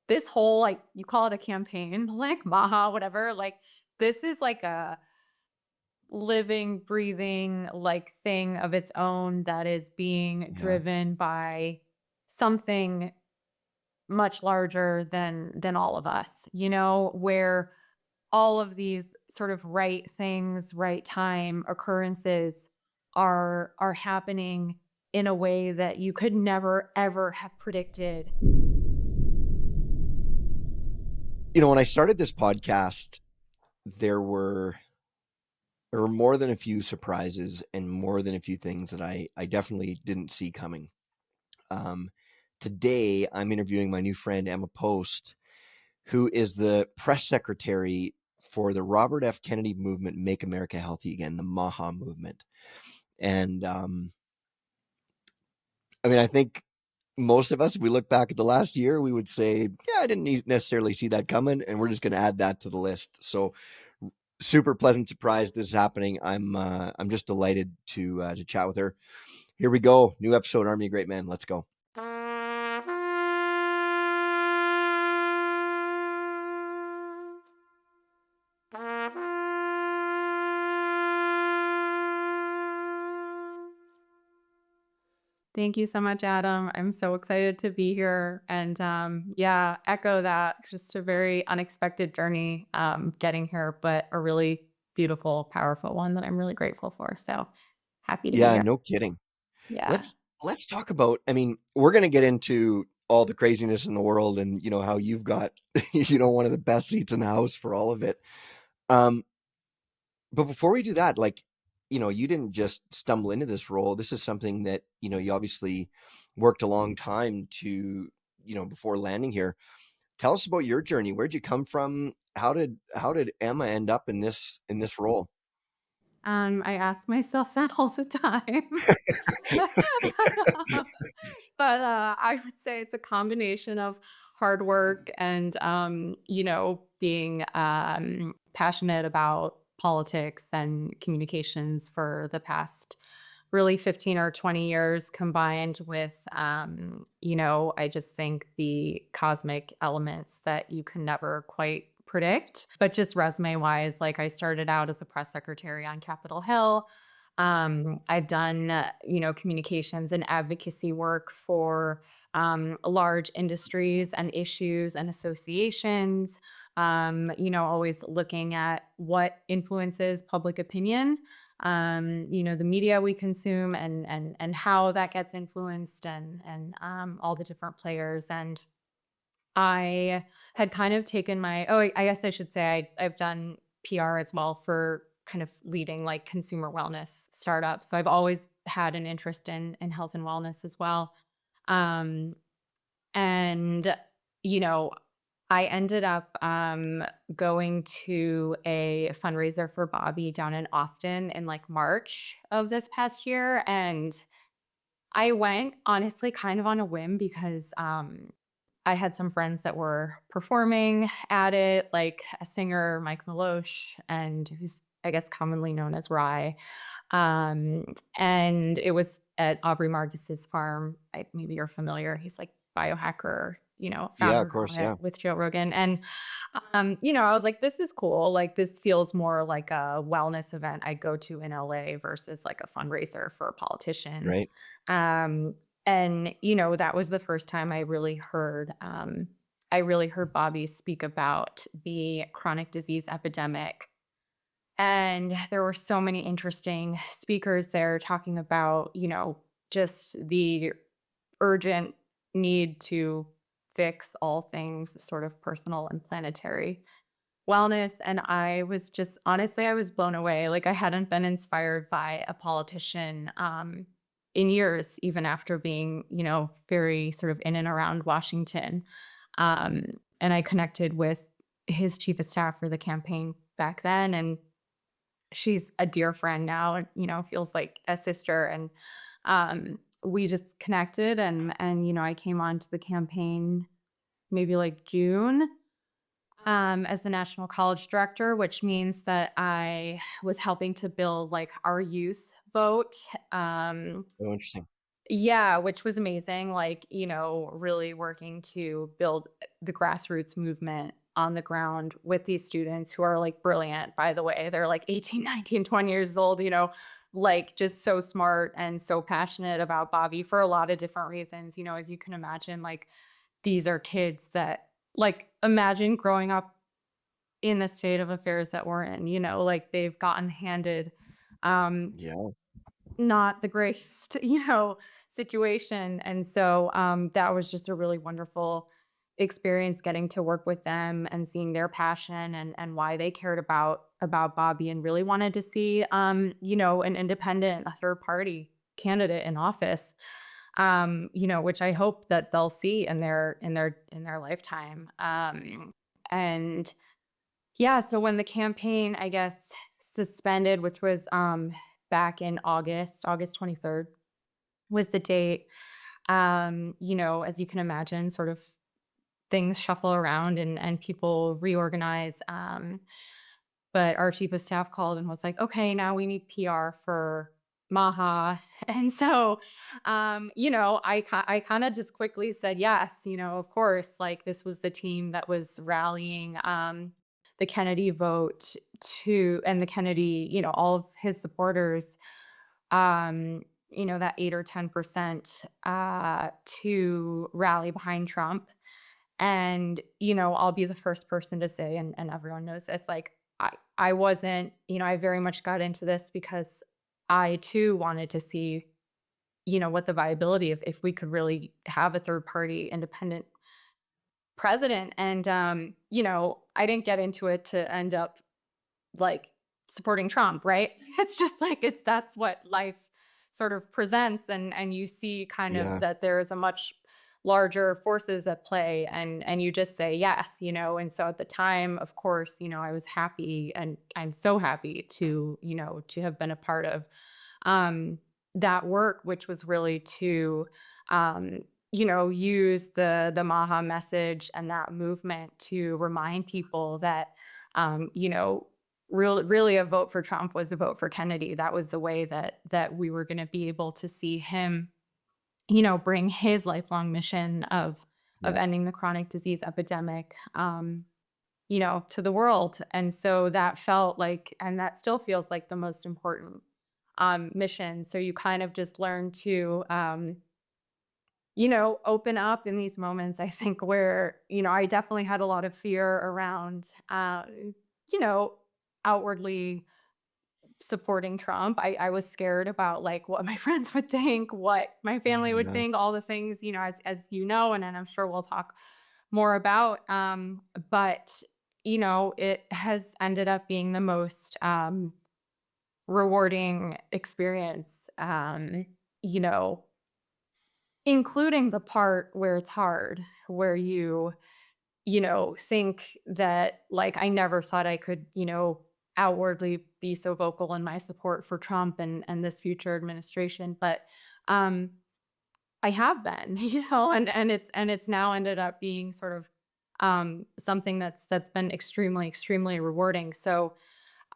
this whole, like, you call it a campaign, like MAHA, whatever, like, this is like a living, breathing, like, thing of its own that is being Yeah. driven by something much larger than all of us, where all of these sort of right things, right time occurrences are happening in a way that you could never ever have predicted. When I started this podcast, there were there were more than a few surprises and more than a few things that I definitely didn't see coming. Um, Today, I'm interviewing my new friend Emma Post, who is the press secretary for the Robert F. Kennedy movement, Make America Healthy Again, the MAHA movement. And I think most of us, if we look back at the last year, we would say, yeah, I didn't necessarily see that coming, and we're just going to add that to the list. So, super pleasant surprise this is happening. I'm just delighted to chat with her. Here we go, new episode, Army of Great Men. Let's go. Thank you so much, Adam. I'm so excited to be here. And yeah, echo that. Just a very unexpected journey getting here, but a really beautiful, powerful one that I'm really grateful for. So happy to be Yeah, here. no kidding. Yeah. Let's talk about. We're going to get into all the craziness in the world, and how you've got one of the best seats in the house for all of it. Um, But before we do that, like, you didn't just stumble into this role. This is something that, you obviously worked a long time to, before landing here. Tell us about your journey. Where'd you come from? How did Emma end up in this role? I ask myself that all the time. But I would say it's a combination of hard work and, being passionate about politics and communications for the past really 15 or 20 years combined with, I just think the cosmic elements that you can never quite predict. But just resume wise, like I started out as a press secretary on Capitol Hill. I've done, communications and advocacy work for large industries and issues and associations. Always looking at what influences public opinion, the media we consume and how that gets influenced and all the different players. And I had kind of taken I guess I should say I've done PR as well for kind of leading like consumer wellness startups. So I've always had an interest in health and wellness as well. Um, and you know, I ended up going to a fundraiser for Bobby down in Austin in like March of this past year. And I went honestly kind of on a whim because I had some friends that were performing at it, like a singer, Mike Maloche, and who's I guess commonly known as Rye. And it was at Aubrey Marcus's farm. Maybe you're familiar. He's like biohacker, Yeah, of founder course. on it Yeah. with Joe Rogan. And I was like, this is cool. Like this feels more like a wellness event I'd go to in LA versus like a fundraiser for a politician. Right. Um, and that was the first time I really heard Bobby speak about the chronic disease epidemic. And there were so many interesting speakers there talking about, just the urgent need to fix all things sort of personal and planetary wellness. And I was just honestly, I was blown away. Like I hadn't been inspired by a politician in years, even after being, very sort of in and around Washington. Um, and I connected with his chief of staff for the campaign back then. And she's a dear friend now, and, feels like a sister. And we just connected and I came on to the campaign maybe like June as the national college director, which means that I was helping to build like our youth vote. Oh, interesting. Yeah, which was amazing, like, really working to build the grassroots movement on the ground with these students who are, like, brilliant, by the way. They're, like, 18, 19, 20 years old, like, just so smart and so passionate about Bobby for a lot of different reasons, as you can imagine, like, these are kids that like, imagine growing up in the state of affairs that we're in, like, they've gotten handed, um, Yeah. not the greatest, situation. And so that was just a really wonderful experience getting to work with them and seeing their passion and why they cared about Bobby and really wanted to see an independent, a third party candidate in office. Which I hope that they'll see in their lifetime. And yeah, so when the campaign, I guess, suspended, which was back in August 23rd was the date. As you can imagine, sort of things shuffle around and people reorganize. But our chief of staff called and was like, okay, now we need PR for MAHA. And so, I kind of just quickly said yes, of course, like this was the team that was rallying the Kennedy vote and the Kennedy, all of his supporters, that 8 or 10% to rally behind Trump. And, I'll be the first person to say, and everyone knows this, like, I wasn't, I very much got into this because I too wanted to see, what the viability of if we could really have a third party independent president. And, I didn't get into it to end up like supporting Trump, right? It's just like that's what life sort of presents and you see kind of Yeah. that there is a much larger forces at play and you just say yes, and so at the time, of course, I was happy and I'm so happy to have been a part of um that work, which was really to use the Maha message and that movement to remind people that you know really a vote for Trump was a vote for Kennedy. That was the way that we were going to be able to see him, bring his lifelong mission of Yeah. ending the chronic disease epidemic, to the world. And so that felt like, and that still feels like the most important mission. So you kind of just learn to, open up in these moments. I think where, I definitely had a lot of fear around, you know, outwardly supporting Trump. I was scared about like what my friends would think, what my family would Yeah. think, all the things, as and I'm sure we'll talk more about. But it has ended up being the most rewarding experience. You know, including the part where it's hard, where you think that like I never thought I could, outwardly be so vocal in my support for Trump and this future administration, but um I have been, and it's now ended up being sort of something that's been extremely rewarding. So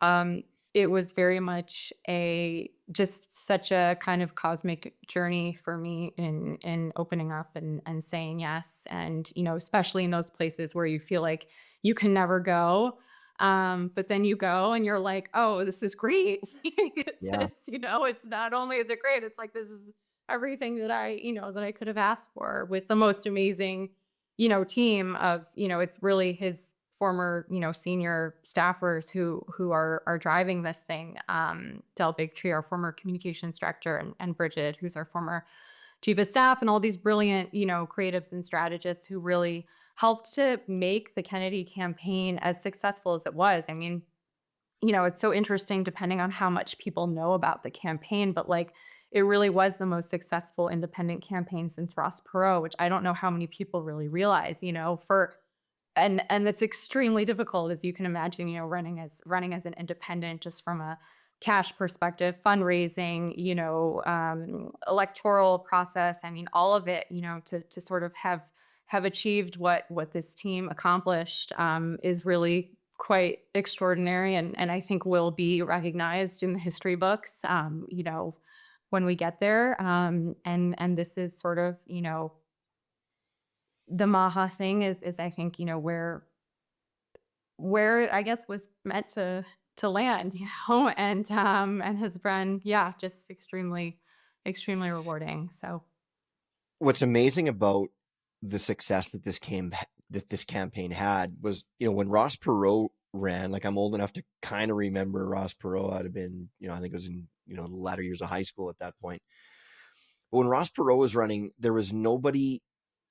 um, it was very much a just such a kind of cosmic journey for me in opening up and saying yes, and especially in those places where you feel like you can never go, but then you go and you're like, oh, this is great. Yeah. It's not only is it great, it's like this is everything that I could have asked for with the most amazing team of, it's really his former, senior staffers who are driving this thing. Del Bigtree, our former communications director, and Bridget, who's our former chief of staff, and all these brilliant, creatives and strategists who really helped to make the Kennedy campaign as successful as it was. I mean, it's so interesting depending on how much people know about the campaign, but like it really was the most successful independent campaign since Ross Perot, which I don't know how many people really realize, for and it's extremely difficult, as you can imagine, running as an independent just from a cash perspective, fundraising, electoral process. I mean, all of it, to sort of have achieved what this team accomplished is really quite extraordinary, and I think will be recognized in the history books. when we get there. And this is sort of, the MAHA thing is I think, where I guess was meant to land, and has been, yeah, just extremely rewarding. So, What's amazing about the success that this campaign had was, when Ross Perot ran, like I'm old enough to kind of remember Ross Perot. I'd have been, I think it was in, the latter years of high school at that point. But when Ross Perot was running, there was nobody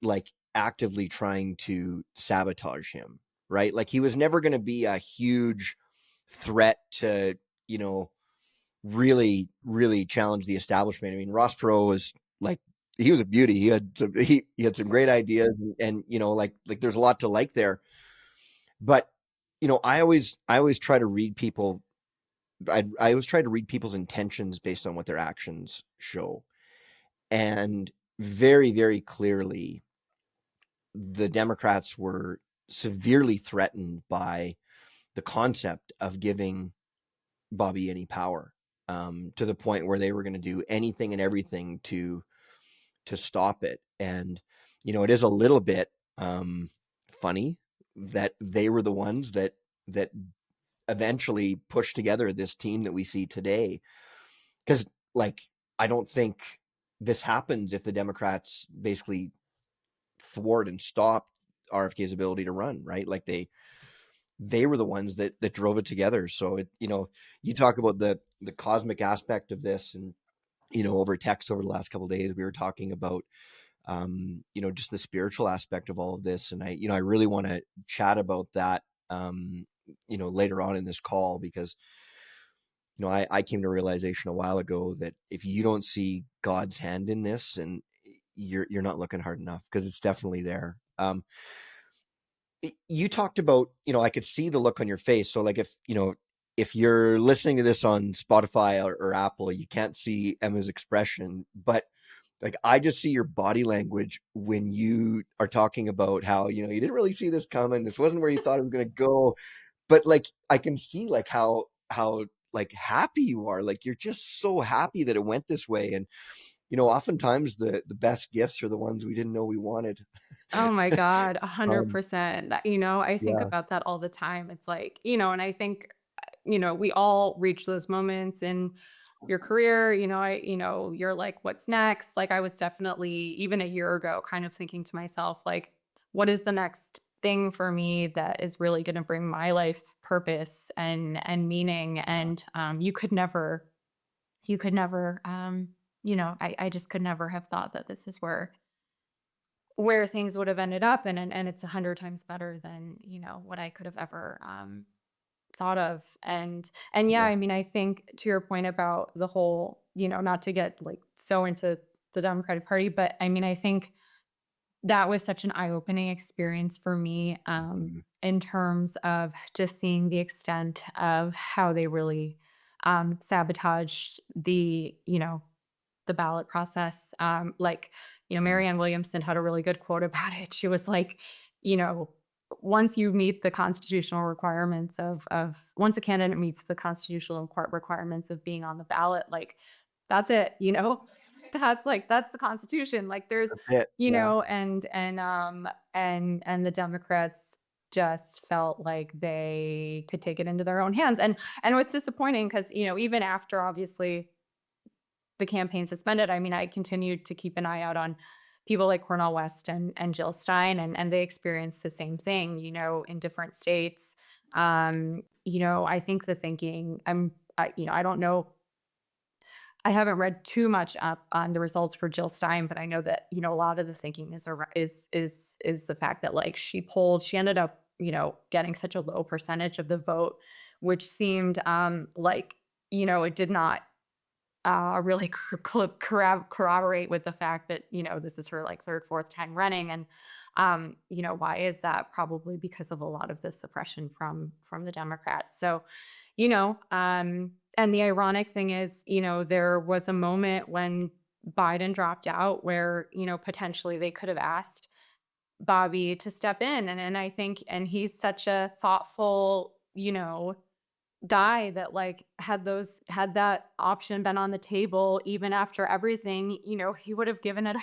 like actively trying to sabotage him, right? Like he was never going to be a huge threat to, you know, really, really challenge the establishment. I mean, Ross Perot was like, he was a beauty. He had some great ideas, and like there's a lot to like there. But I always try to read people. I always try to read people's intentions based on what their actions show, and very, very clearly, the Democrats were severely threatened by the concept of giving Bobby any power, to the point where they were going to do anything and everything to stop it. And it is a little bit funny that they were the ones that eventually pushed together this team that we see today. Because, like, I don't think this happens if the Democrats basically thwart and stop RFK's ability to run, right? Like they were the ones that drove it together. So you talk about the cosmic aspect of this, and over text over the last couple of days, we were talking about just the spiritual aspect of all of this. And I really want to chat about that, later on in this call, because, I came to realization a while ago that if you don't see God's hand in this, and you're not looking hard enough, because it's definitely there. You talked about, I could see the look on your face. So like if you're listening to this on Spotify or Apple, you can't see Emma's expression, but like I just see your body language when you are talking about how, you didn't really see this coming. This wasn't where you thought it was going to go. But like I can see like how like happy you are. Like you're just so happy that it went this way. And oftentimes the best gifts are the ones we didn't know we wanted. oh my God, Um, 100%. I think yeah. about that all the time. It's like, and I think, we all reach those moments in your career. You're like, what's next? Like, I was definitely, even a year ago, kind of thinking to myself, like, what is the next thing for me that is really going to bring my life purpose and meaning? And you could never, I just could never have thought that this is where things would have ended up, and it's 100 times better than, what I could have ever, thought of. And yeah, Yeah. I mean, I think to your point about the whole, not to get, like, so into the Democratic Party, but I mean, I think that was such an eye-opening experience for me, Mhm. in terms of just seeing the extent of how they really, sabotaged the ballot process. Like, Mhm. Marianne Williamson had a really good quote about it. She was like, you know, once you meet the constitutional requirements of once a candidate meets the constitutional requirements of being on the ballot, like that's it, that's the Constitution. Like there's, That's it. Yeah. and the Democrats just felt like they could take it into their own hands. And it was disappointing because, even after obviously the campaign suspended, I mean, I continued to keep an eye out on people like Cornel West and Jill Stein, and they experienced the same thing, in different states. I think the thinking, I don't know, I haven't read too much up on the results for Jill Stein, but I know that, a lot of the thinking is the fact that, like, she ended up, getting such a low percentage of the vote, which seemed like, it did not really corroborate with the fact that, this is her, like, third, fourth time running. And, why is that? Probably because of a lot of the suppression from the Democrats. So, and the ironic thing is, there was a moment when Biden dropped out where, potentially they could have asked Bobby to step in. And I think, and he's such a thoughtful, guy that like had that option been on the table even after everything, he would have given it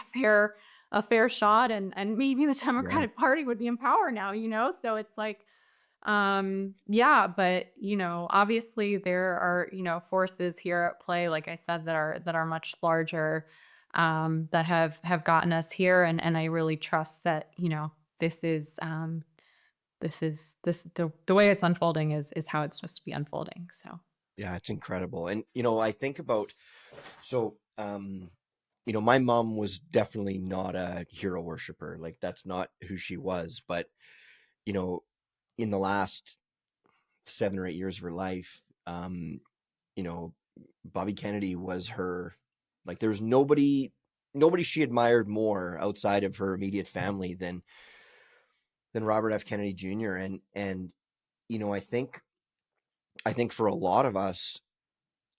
a fair shot, and maybe the Yeah. Democratic Party would be in power now, so it's like yeah, but obviously there are, forces here at play, like I said, that are much larger, that have gotten us here, and I really trust that, this is the way it's unfolding is how it's supposed to be unfolding. So Yeah, it's incredible. And I think about, so my mom was definitely not a hero worshiper. Like that's not who she was. But, you know, in the last 7 or 8 years of her life, you know, Bobby Kennedy was her, like there's nobody she admired more outside of her immediate family than Robert F. Kennedy Jr. And I think for a lot of us,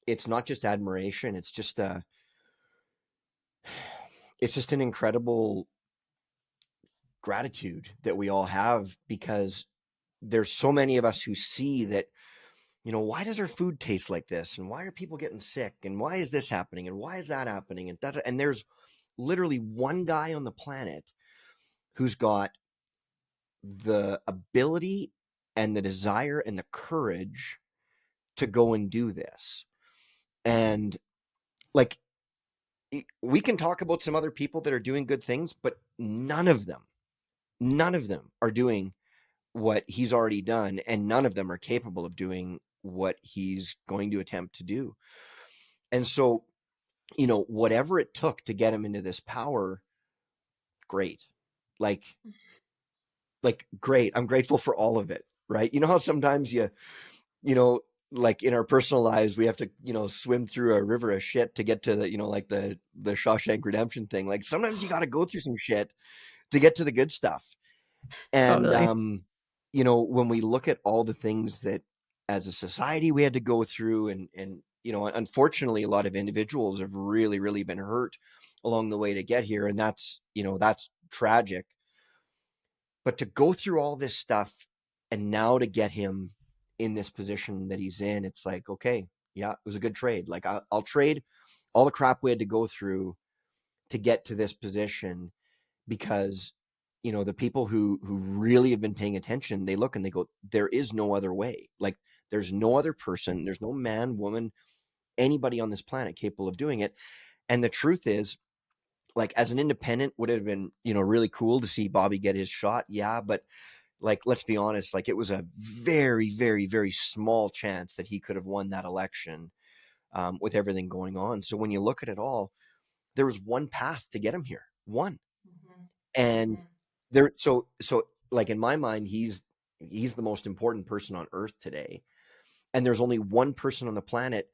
it's not just admiration, it's just an incredible gratitude that we all have, because there's so many of us who see that, why does our food taste like this, and why are people getting sick, and why is this happening, and why is that happening, and that, and there's literally one guy on the planet who's got the ability and the desire and the courage to go and do this. And like, we can talk about some other people that are doing good things, but none of them are doing what he's already done, and none of them are capable of doing what he's going to attempt to do. And so, whatever it took to get him into this power, great. Like, great. I'm grateful for all of it, right? You know how sometimes you know, like in our personal lives, we have to, swim through a river of shit to get to the, like the Shawshank Redemption thing. Like sometimes you got to go through some shit to get to the good stuff. And totally. when we look at all the things that as a society we had to go through, and unfortunately a lot of individuals have really, really been hurt along the way to get here, and that's tragic. But to go through all this stuff and now to get him in this position that he's in, it's like, okay, yeah, it was a good trade. Like I'll trade all the crap we had to go through to get to this position, because the people who really have been paying attention, they look and they go, there is no other way. Like there's no other person, there's no man, woman, anybody on this planet capable of doing it. And the truth is, like as an independent, would it have been really cool to see Bobby get his shot? Yeah, but like let's be honest, like it was a very, very, very small chance that he could have won that election, with everything going on. So when you look at it all, there was one path to get him here, one. Mhm. And Mhm. so like in my mind, he's the most important person on earth today, and there's only one person on the planet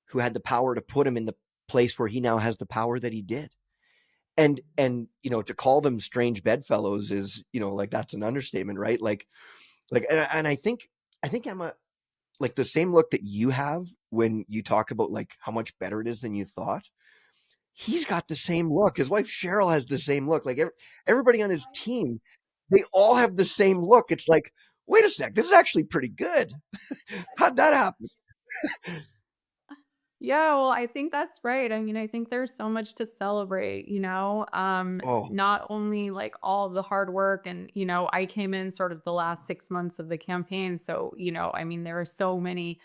who had the power to put him in the place where he now has the power that he did. And to call them strange bedfellows is, like that's an understatement, right? Like and I think Emma, like the same look that you have when you talk about like how much better it is than you thought, he's got the same look. His wife Cheryl has the same look. Like everybody on his team, they all have the same look. It's like, wait a sec, this is actually pretty good. How'd that happen? Yeah, well, I think that's right. I mean, I think there's so much to celebrate, Oh, not only like all the hard work and, I came in sort of the last 6 months of the campaign. So, I mean, there are so many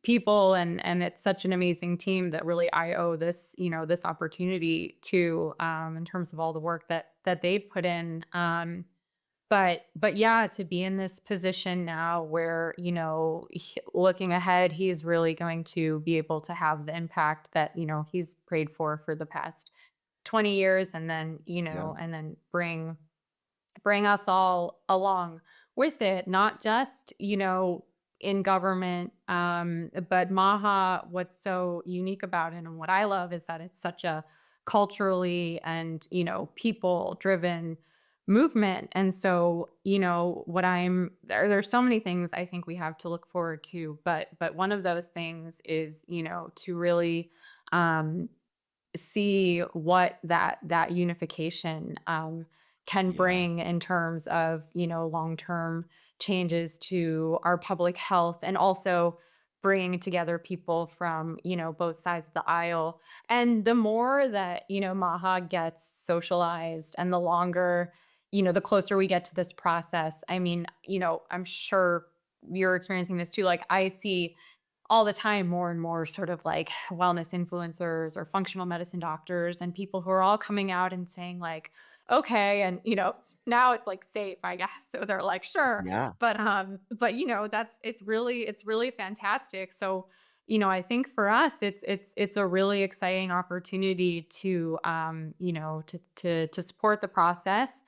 people and it's such an amazing team that really I owe this opportunity to, in terms of all the work that they put in. But yeah, to be in this position now where, looking ahead, he's really going to be able to have the impact that, he's prayed for the past 20 years, and then, yeah, bring us all along with it, not just, in government, but MAHA, what's so unique about it and what I love is that it's such a culturally and, people driven movement. And so, there's so many things I think we have to look forward to, but one of those things is, to really um see what that unification can yeah, bring in terms of long-term changes to our public health, and also bringing together people from, both sides of the aisle. And the more that, MAHA gets socialized and the longer, the closer we get to this process, I mean, I'm sure you're experiencing this too. Like I see all the time more and more sort of like wellness influencers or functional medicine doctors and people who are all coming out and saying like, okay, and now it's like safe, I guess. So they're like, sure. Yeah. But that's it's really fantastic. So, I think for us it's a really exciting opportunity to to support the process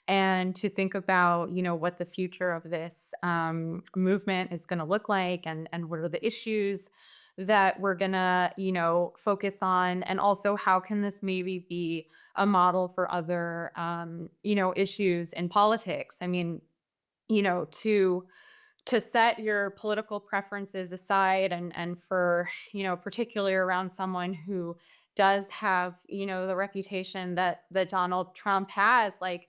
and to think about what the future of this movement is going to look like, and what are the issues that we're going to focus on, and also how can this maybe be a model for other issues in politics. I mean, to set your political preferences aside, and for particularly around someone who does have the reputation that Donald Trump has, like,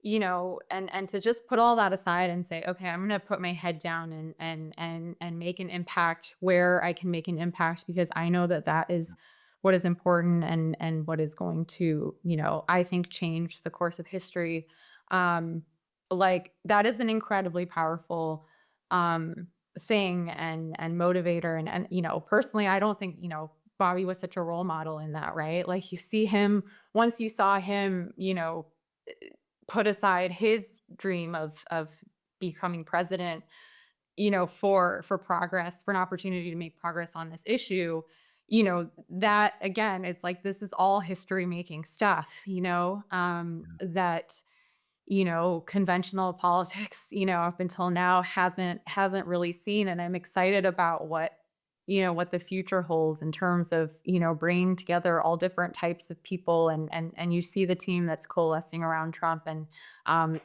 and to just put all that aside and say, okay, I'm going to put my head down and make an impact where I can make an impact, because I know that that is what is important, and what is going to I think change the course of history. um like that is an incredibly powerful thing and motivator, and personally I don't think Bobby was such a role model in that, right? Like you see him, once you saw him put aside his dream of becoming president, for progress, for an opportunity to make progress on this issue, that again, it's like this is all history making stuff, that conventional politics, up until now hasn't really seen. And I'm excited about what the future holds in terms of, bringing together all different types of people, and you see the team that's coalescing around Trump, and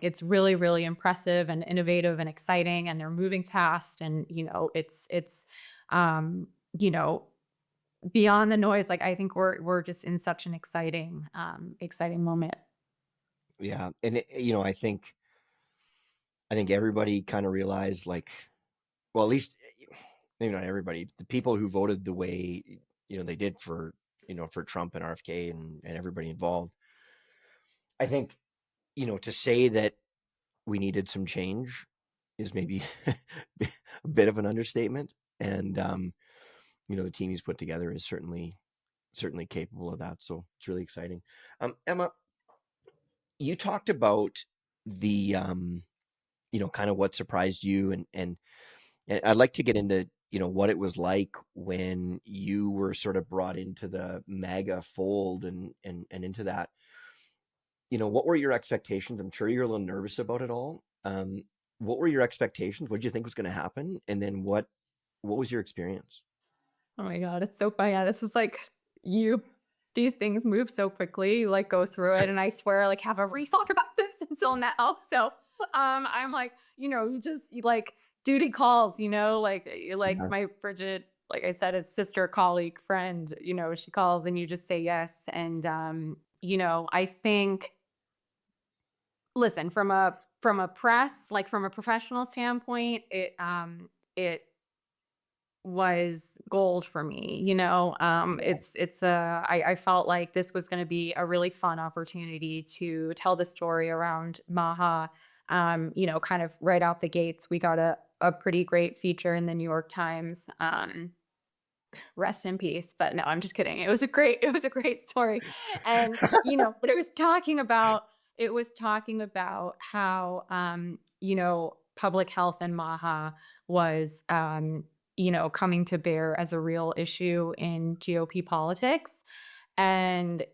it's really, really impressive and innovative and exciting, and they're moving fast, and it's um, you know, beyond the noise. Like I think we're just in such an exciting moment. Yeah. And I think everybody kind of realized, like, well, at least maybe not everybody, the people who voted the way they did for for Trump and RFK and everybody involved. I think to say that we needed some change is maybe a bit of an understatement. And the team he's put together is certainly capable of that. So it's really exciting. Emma, you talked about the kind of what surprised you, and I'd like to get into what it was like when you were sort of brought into the MAGA fold, and into that. What were your expectations? I'm sure you're a little nervous about it all. What were your expectations? What did you think was going to happen? And then what was your experience? Oh my god, it's so funny. Yeah, this is like you these things move so quickly. You like go through it, and I swear I like haven't rethought about this until now. So I'm like, you like duty calls, like like Yeah. my Bridget, like I said, is sister, colleague, friend, she calls and you just say yes. And I think, listen, from a press, like from a professional standpoint, it was gold for me. I felt like this was going to be a really fun opportunity to tell the story around Maha. Kind of right out the gates, we got a pretty great feature in the New York Times. Rest in peace. But no, I'm just kidding. It was a great story. And, but it was talking about how, public health and MAHA was, coming to bear as a real issue in GOP politics. And,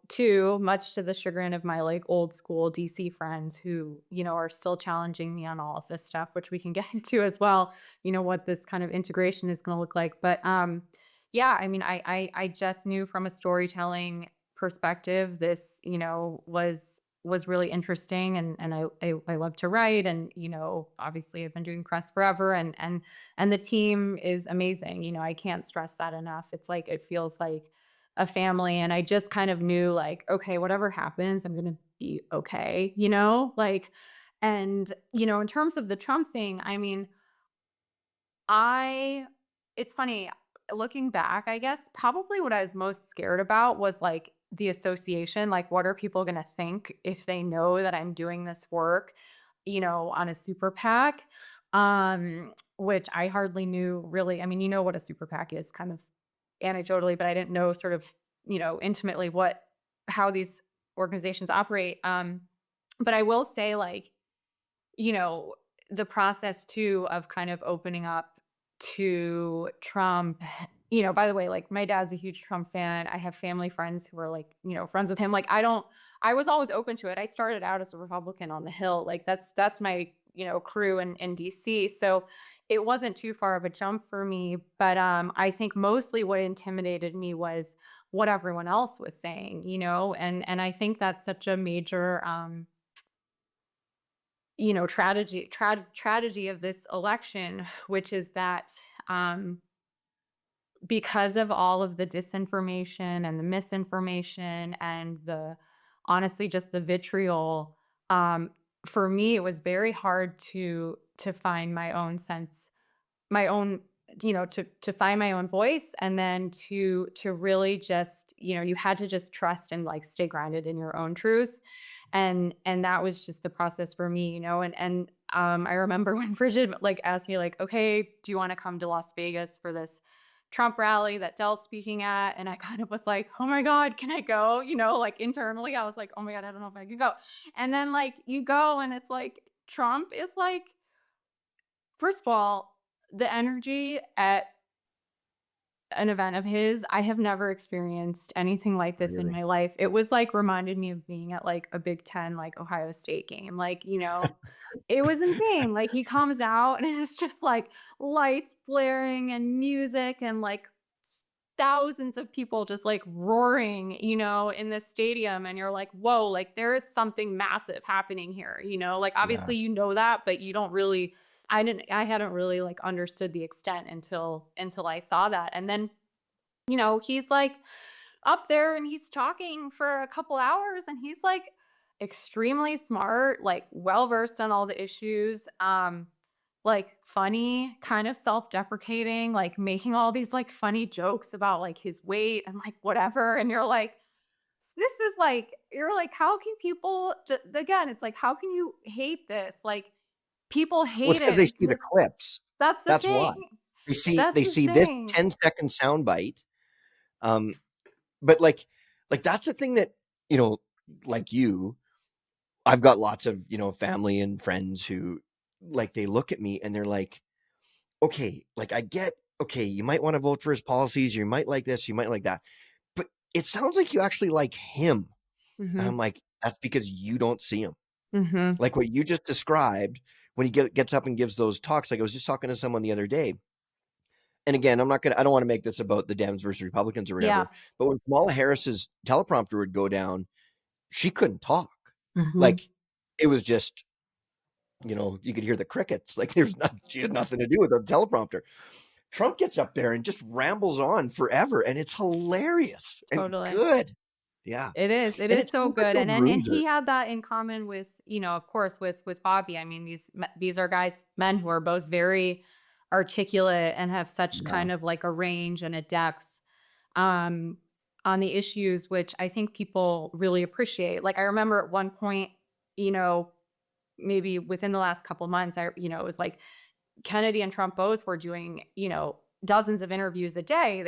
too, much to the chagrin of my like old school DC friends who, are still challenging me on all of this stuff, which we can get into as well, what this kind of integration is going to look like. But yeah, I mean, I just knew from a storytelling perspective, this, was really interesting, and I love to write, and obviously I've been doing press forever, and the team is amazing. I can't stress that enough. It's like it feels like a family, and I just kind of knew like, okay, whatever happens, I'm gonna be okay, like. And in terms of the Trump thing, I mean, I it's funny, looking back, I guess probably what I was most scared about was like the association, like what are people going to think if they know that I'm doing this work, on a super PAC, which I hardly knew really. I mean, you know what a super PAC is kind of anecdotally, but I didn't know sort of, intimately how these organizations operate. But I will say like, you know, the process too of kind of opening up to Trump, by the way, like my dad's a huge Trump fan. I have family friends who are like, friends with him. Like I was always open to it. I started out as a Republican on the Hill. Like that's my, crew in DC. So it wasn't too far of a jump for me. But I think mostly what intimidated me was what everyone else was saying, and I think that's such a major tragedy of this election, which is that um, because of all of the disinformation and the misinformation and the honestly just the vitriol, for me it was very hard to find my own sense, my own to find my own voice, and then to really just you had to just trust and like stay grounded in your own truth, and that was just the process for me, and I remember when Frigid like asked me like, okay, do you want to come to Las Vegas for this Trump rally that Dell's speaking at, and I kind of was like, oh my god, can I go, like internally I was like, oh my god, I don't know if I could go. And then like you go and it's like Trump is like, first of all, the energy at an event of his, I have never experienced anything like this in Really? my life. It was like reminded me of being at like a Big Ten, like Ohio State game. Like, it was insane. Like he comes out and it's just like lights blaring and music and like thousands of people just like roaring, in this stadium. And you're like, whoa, like there is something massive happening here, like Yeah. obviously that, but you don't really, I hadn't really like understood the extent until I saw that. And then, he's like up there and he's talking for a couple hours and he's like extremely smart, like well versed on all the issues. Like funny, kind of self-deprecating, like making all these like funny jokes about like his weight and like whatever. And you're like, this is like, you're like, how can people, again, it's like, how can you hate this? Like, people Well, it's hate because it they see the because clips. that's the That's why. thing. They see That's they the see this thing. 10-second soundbite. Um, but like that's the thing that, you know, like you, I've got lots of, family and friends who like they look at me and they're like, okay, like I get, okay, you might want to vote for his policies, you might like this, you might like that. But it sounds like you actually like him. And I'm Mhm. like, that's because you don't see him. Mhm. Like what you just described when he gets up and gives those talks. Like I was just talking to someone the other day. And again, I don't want to make this about the Dems versus Republicans or Yeah. whatever. But when Kamala Harris's teleprompter would go down, she couldn't talk. Mhm. Like it was just, you could hear the crickets. Like she had nothing to do with the teleprompter. Trump gets up there and just rambles on forever, and it's hilarious and Totally. good. Yeah, It is. It and is it so seems like good, a and bruiser. he had that in common with, of course, with Bobby. I mean, these are men who are both very articulate and have such Yeah, kind of like a range and a depth um, on the issues, which I think people really appreciate. Like I remember at one point, you know, maybe within the last couple months, it was like Kennedy and Trump both were doing, dozens of interviews a day.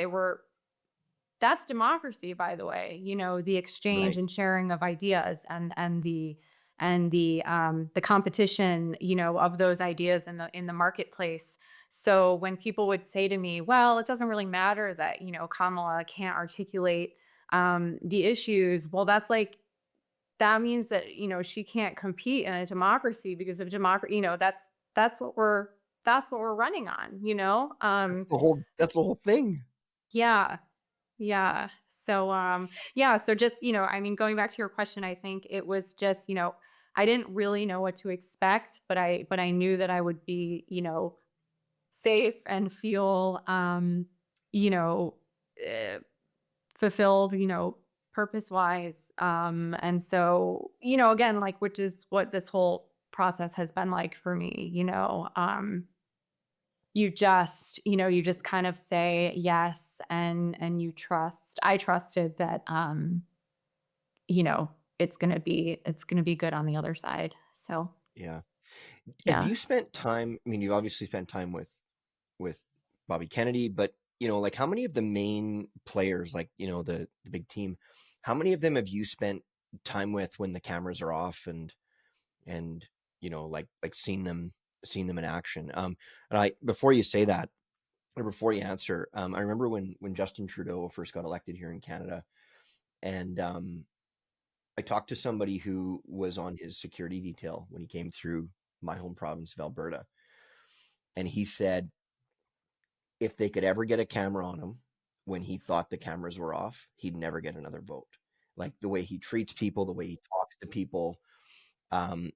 That's democracy, by the way, the exchange right. and sharing of ideas, and the competition, of those ideas in the marketplace. So when people would say to me, well, it doesn't really matter that, Kamala can't articulate the issues, well, that means that, she can't compete in a democracy, because of democracy, that's what we're running on, That's the whole thing. yeah. Yeah. So yeah, so just, I mean, going back to your question, I think it was just, I didn't really know what to expect, but I knew that I would be, safe and feel you know, uh, fulfilled, purpose-wise. And so, again, like which is what this whole process has been like for me, you just kind of say yes, and you trust. I trusted that, you know, it's gonna be good on the other side. So Yeah. Have yeah. you spent time, I mean, you obviously spent time with Bobby Kennedy, but like how many of the main players, like, the big team, how many of them have you spent time with when the cameras are off and like seen them in action? And I before you say that, or before you answer, I remember when Justin Trudeau first got elected here in Canada, and I talked to somebody who was on his security detail when he came through my home province of Alberta, and he said if they could ever get a camera on him when he thought the cameras were off, he'd never get another vote. Like the way he treats people, the way he talks to people, um,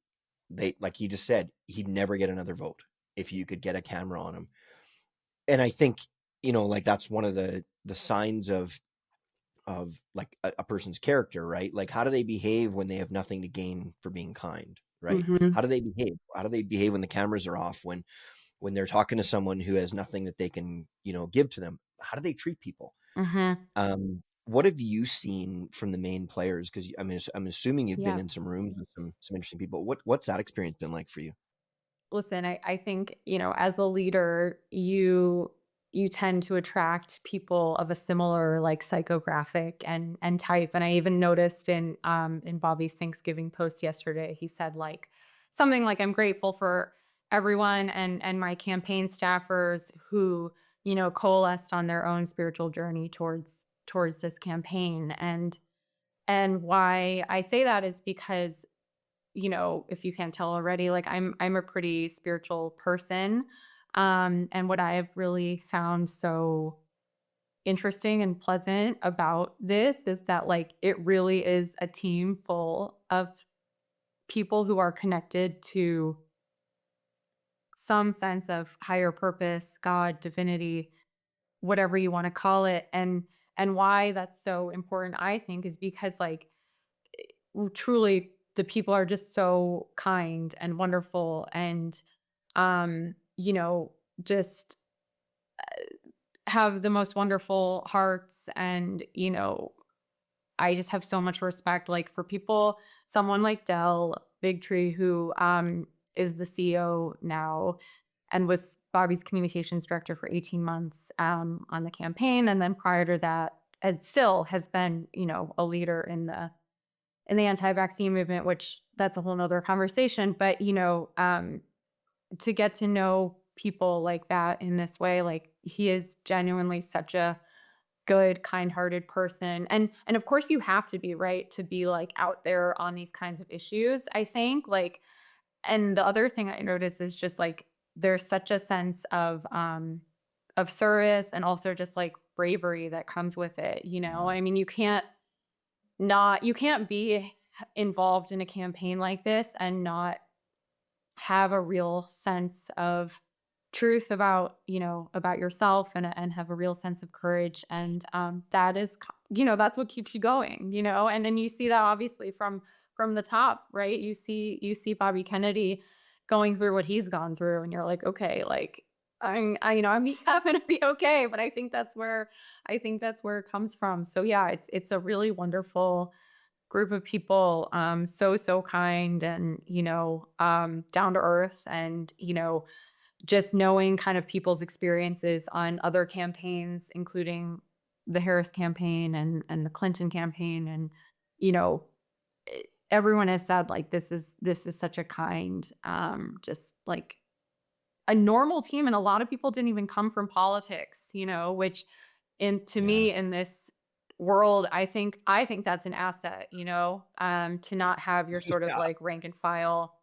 they like he just said he'd never get another vote if you could get a camera on him. And I think like that's one of the signs of like a person's character, right? Like how do they behave when they have nothing to gain for being kind, right? Mhm. How do they behave? How do they behave when the cameras are off, when they're talking to someone who has nothing that they can, give to them? How do they treat people? Mhm. What have you seen from the main players? Because I mean, I'm assuming you've been Yeah. in some rooms with some interesting people. What's that experience been like for you? Listen, I think, as a leader, you tend to attract people of a similar like psychographic and type. And I even noticed in Bobby's Thanksgiving post yesterday, he said like something like, I'm grateful for everyone and my campaign staffers who, coalesced on their own spiritual journey towards this campaign. And why I say that is because, if you can't tell already, like I'm a pretty spiritual person. And what I have really found so interesting and pleasant about this is that like it really is a team full of people who are connected to some sense of higher purpose, God, divinity, whatever you want to call it. And why that's so important, I think, is because like truly the people are just so kind and wonderful and just have the most wonderful hearts. And I just have so much respect like for people, someone like Dell Bigtree, who is the CEO now and was Bobby's communications director for 18 months on the campaign, and then prior to that and still has been a leader in the anti-vaccine movement, which that's a whole nother conversation. But, to get to know people like that in this way, like he is genuinely such a good, kind-hearted person. And of course you have to be, right, to be like out there on these kinds of issues, I think. Like, and the other thing I noticed is just like there's such a sense of service and also just like bravery that comes with it. Yeah, I mean, you can't be involved in a campaign like this and not have a real sense of truth about, about yourself and have a real sense of courage. And that is, that's what keeps you going, and then you see that obviously from the top, right? You see Bobby Kennedy going through what he's gone through, and you're like, okay, like I'm gonna be okay. But I think that's where it comes from. So yeah, it's a really wonderful group of people, so kind and, down to earth. And, just knowing kind of people's experiences on other campaigns, including the Harris campaign and the Clinton campaign. And, you know, everyone has said like this is such a kind, just like a normal team. And a lot of people didn't even come from politics, which and to yeah, me in this world, I think that's an asset, to not have your sort of yeah, like rank and file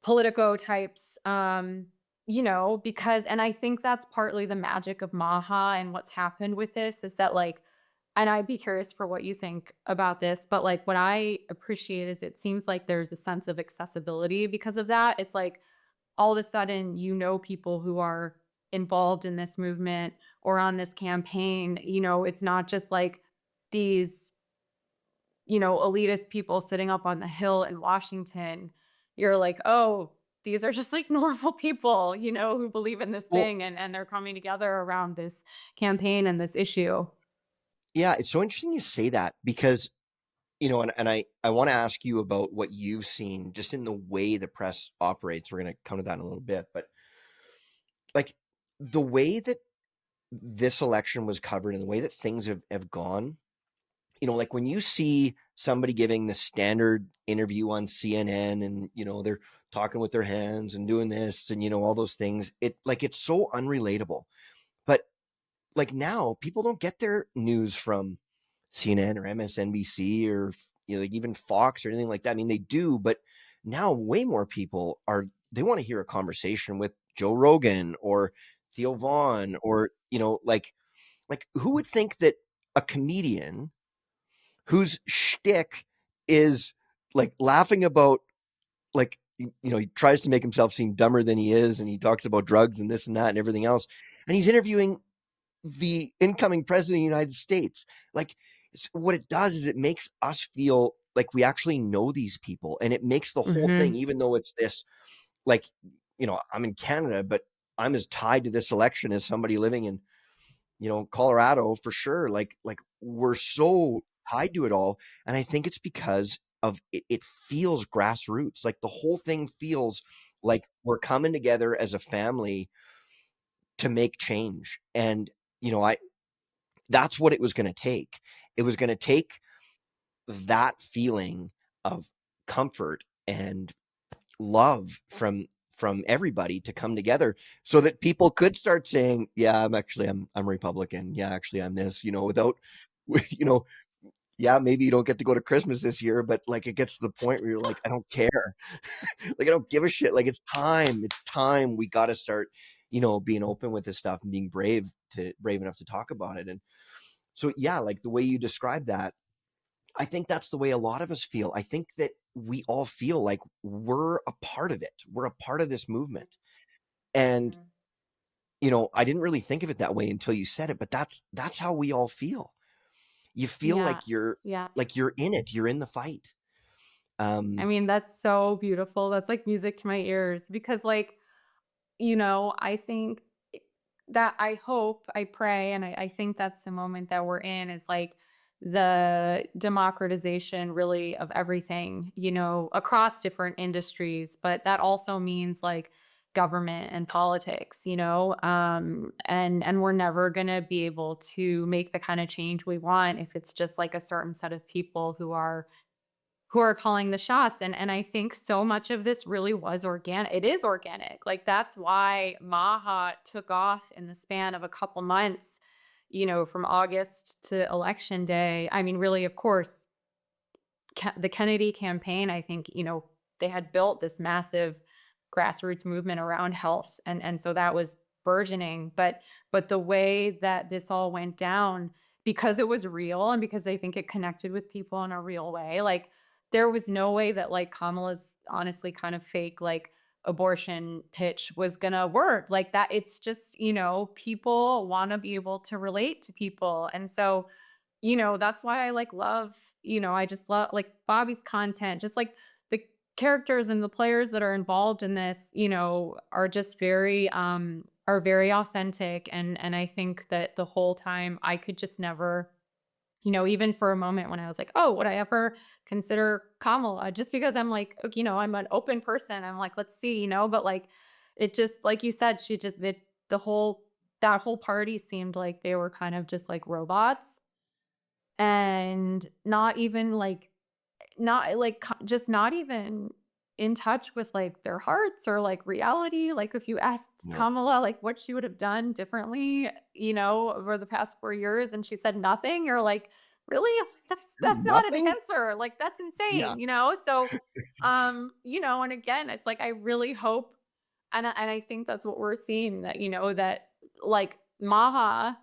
politico types, because and I think that's partly the magic of Maha and what's happened with this is that like, and I'd be curious for what you think about this, but like what I appreciate is it seems like there's a sense of accessibility because of that. It's like all of a sudden, people who are involved in this movement or on this campaign. It's not just like these, elitist people sitting up on the hill in Washington. You're like, oh, these are just like normal people, who believe in this Well, thing, and they're coming together around this campaign and this issue. yeah, it's so interesting you say that because, and I want to ask you about what you've seen just in the way the press operates. We're going to come to that in a little bit, but like the way that this election was covered and the way that things have gone, like when you see somebody giving the standard interview on CNN and, they're talking with their hands and doing this and, all those things, it's so unrelatable. But like now people don't get their news from CNN or MSNBC or, like even Fox or anything like that. I mean, they do, but now way more people they want to hear a conversation with Joe Rogan or Theo Vaughn or, like who would think that a comedian whose shtick is like laughing about, like, he tries to make himself seem dumber than he is, and he talks about drugs and this and that and everything else, and he's interviewing the incoming president of the United States. Like, what it does is it makes us feel like we actually know these people, and it makes the whole thing, Hmm. even though it's this, like, I'm in Canada, but I'm as tied to this election as somebody living in, Colorado for sure. Like we're so tied to it all. And I think it's because of it feels grassroots. Like the whole thing feels like we're coming together as a family to make change. And, I that's what it was going to take. It was going to take that feeling of comfort and love from everybody to come together so that people could start saying, yeah, I'm Republican, yeah, actually I'm this, without, you know yeah, maybe you don't get to go to Christmas this year, but like it gets to the point where you're like, I don't care. Like I don't give a shit. Like it's time we got to start, being open with this stuff and being brave enough to talk about it. And so yeah, like the way you describe that, I think that's the way a lot of us feel. I think that we all feel like we're a part of it. We're a part of this movement. And, Hmm. I didn't really think of it that way until you said it, but that's how we all feel. You feel Yeah. Yeah. like you're in it. You're in the fight. I Um, mean, that's so beautiful. That's like music to my ears because, like, I think that I hope, I pray, and I think that's the moment that we're in is like the democratization really of everything, across different industries. But that also means like government and politics, and we're never gonna be able to make the kind of change we want if it's just like a certain set of people who are calling the shots. And I think so much of this really was organic. It is organic. Like that's why MAHA took off in the span of a couple months, from August to election day. I mean, really, of course, the Kennedy campaign, I think, they had built this massive grassroots movement around health, and so that was burgeoning. But the way that this all went down, because it was real and because I think it connected with people in a real way, like there was no way that like Kamala's honestly kind of fake like abortion pitch was gonna work like that. It's just, people want to be able to relate to people. And so, that's why I like love, I just love like Bobby's content, just like the characters and the players that are involved in this, are just very authentic. And I think that the whole time I could just never, even for a moment when I was like, oh, would I ever consider Kamala? Just because I'm like, okay, I'm an open person. I'm like, let's see, but like it just like you said, she just the whole that whole party seemed like they were kind of just like robots and not like just not even in touch with like their hearts or like reality. Like if you asked no, Kamala like what she would have done differently, over the past 4 years, and she said nothing, you're like, really? That's not an nothing. answer. Like that's Yeah. insane. So and again, it's like I really hope, and I think that's what we're seeing, that that like Maha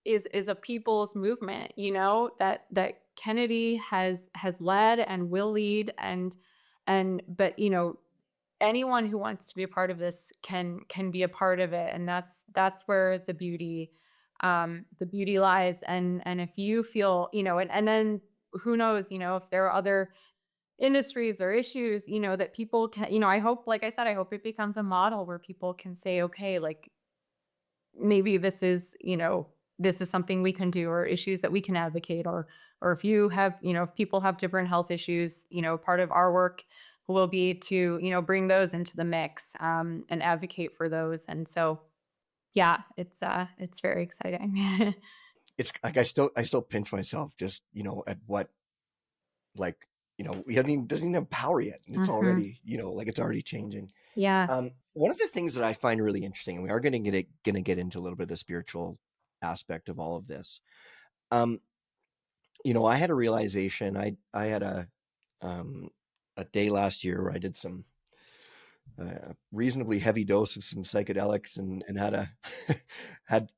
is a people's movement, that Kennedy has led and will lead. And but anyone who wants to be a part of this can be a part of it. And that's where the beauty lies. And if you feel, and then who knows, if there are other industries or issues, that people can, I hope, like I said, I hope it becomes a model where people can say, okay, like maybe this is something we can do, or issues that we can advocate, or if you have, if people have different health issues, part of our work will be to, bring those into the mix, and advocate for those. And so, yeah, it's very exciting. It's like I still pinch myself just, at what, like, we haven't even doesn't even have power yet, and it's Hmm. already, like it's already changing. Yeah. One of the things that I find really interesting, and we are gonna get into a little bit of the spiritual aspect of all of this. Um, I had a realization. I had um a day last year where I did some reasonably heavy dose of some psychedelics, and had a had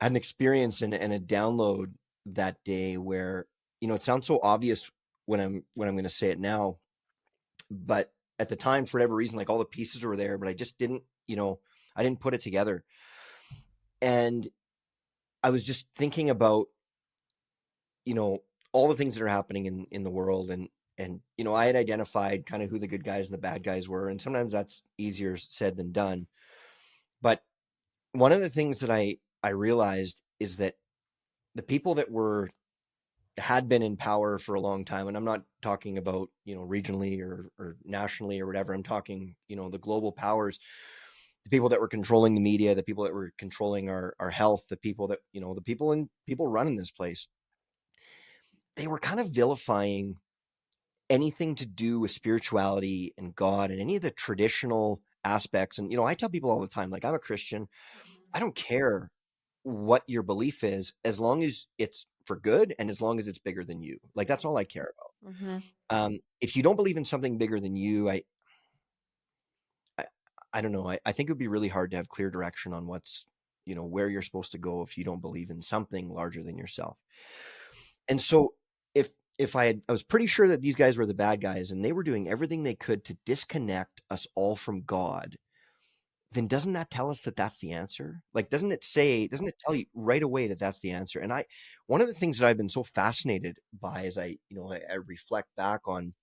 an experience and a download that day where, it sounds so obvious when I'm going to say it now, but at the time, for whatever reason, like all the pieces were there, but I just didn't, I didn't put it together. And I was just thinking about, you know all the things that are happening in the world, and I had identified kind of who the good guys and the bad guys were, and sometimes that's easier said than done. But one of the things that I realized is that the people that had been in power for a long time, and I'm not talking about, regionally or nationally or whatever. I'm talking, the global powers, the people that were controlling the media, the people that were controlling our health, the people that, the people running this place. They were kind of vilifying anything to do with spirituality and God and any of the traditional aspects. And, I tell people all the time, like, I'm a Christian. I don't care what your belief is, as long as it's for good and as long as it's bigger than you. Like, that's all I care Hmm. about. If you don't believe in something bigger than you, I, I don't know. I think it would be really hard to have clear direction on where you're supposed to go if you don't believe in something larger than yourself. And so if I was pretty sure that these guys were the bad guys and they were doing everything they could to disconnect us all from God, then doesn't that tell us that that's the answer? Like, doesn't it tell you right away that that's the answer? And one of the things that I've been so fascinated by as I reflect back on,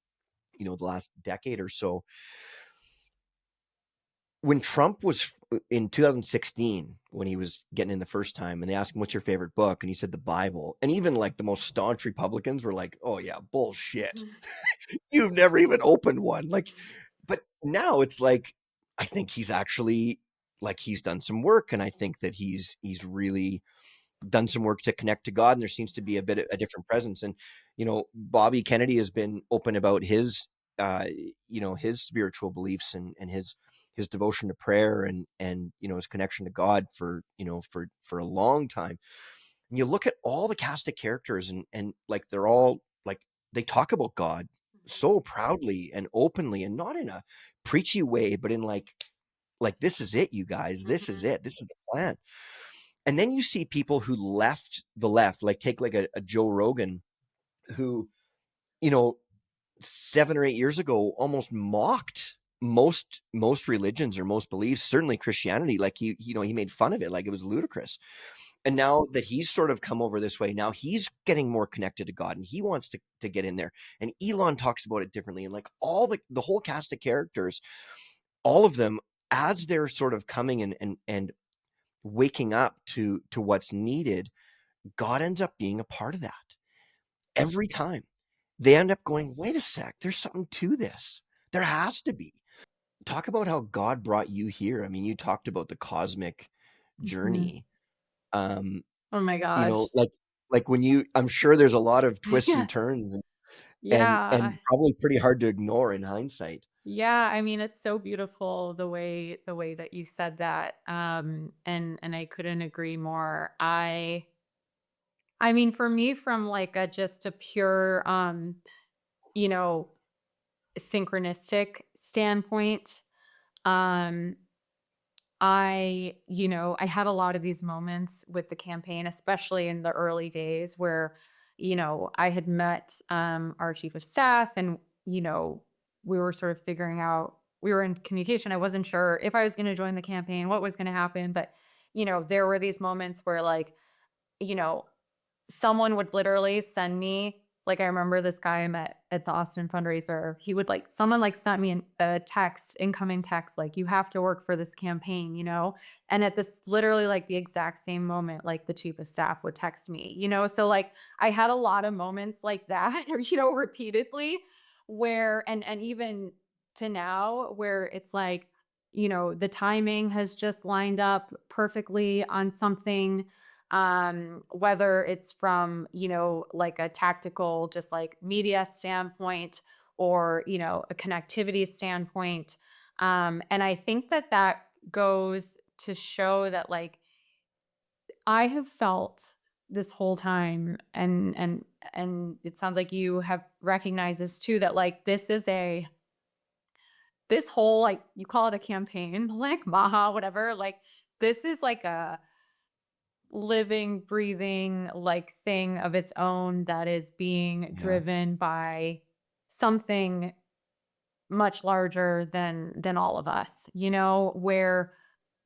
the last decade or so, when Trump was in 2016, when he was getting in the first time, and they asked him, "What's your favorite book?" And he said the Bible. And even like the most staunch Republicans were like, "Oh yeah, bullshit. You've never even opened one." Like, but now it's like, I think he's actually, like, he's done some work, and I think that he's really done some work to connect to God, and there seems to be a different presence. And Bobby Kennedy has been open about uh, his spiritual beliefs, and his devotion to prayer, and his connection to God for a long time. And you look at all the cast of characters, and like they're all like, they talk about God so proudly and openly, and not in a preachy way, but in like, this is it, you guys, this is Hmm. it, this is the plan. And then you see people who left the left, like take like a Joe Rogan, who, you know, 7 or 8 years ago almost mocked most religions or most beliefs, certainly Christianity. Like, he made fun of it, like it was ludicrous. And now that he's sort of come over this way, now he's getting more connected to God, and he wants to get in there. And Elon talks about it differently. And like all the whole cast of characters, all of them, as they're sort of coming and waking up to what's needed, God ends up being a part of that every time. They end up going, wait a sec, there's something to this. There has to be. Talk about how God brought you here. I mean, you talked about the cosmic Hmm. journey. Um, Oh my gosh. like when I'm sure there's a lot of twists Yeah. and turns, Yeah. and probably pretty hard to ignore in hindsight. Yeah, I mean, it's so beautiful the way that you said that. And I couldn't agree more. I mean, for me, from like a just a pure you know, synchronistic standpoint, um I had a lot of these moments with the campaign, especially in the early days where, I had met our chief of staff, and, we were sort of figuring out, we were in communication. I wasn't sure if I was going to join the campaign, what was going to happen. But, there were these moments where, like, you know, someone would literally send me. Like, I remember this guy I met at the Austin fundraiser. He would like someone like sent me a text, incoming text, like, you have to work for this campaign, you know? And at this literally like the exact same moment, like the chief of staff would text me, you know? So like I had a lot of moments like that, you know, repeatedly where and even to now where it's like, you know, the timing has just lined up perfectly on something, whether it's from, you know, like a tactical just like media standpoint or, you know, a connectivity standpoint. And I think that that goes to show that like I have felt this whole time, and it sounds like you have recognized this too, that like this whole like you call it a campaign, like MAHA, whatever, like this is like a living, breathing like thing of its own that is being Yeah. driven by something much larger than all of us, you know, where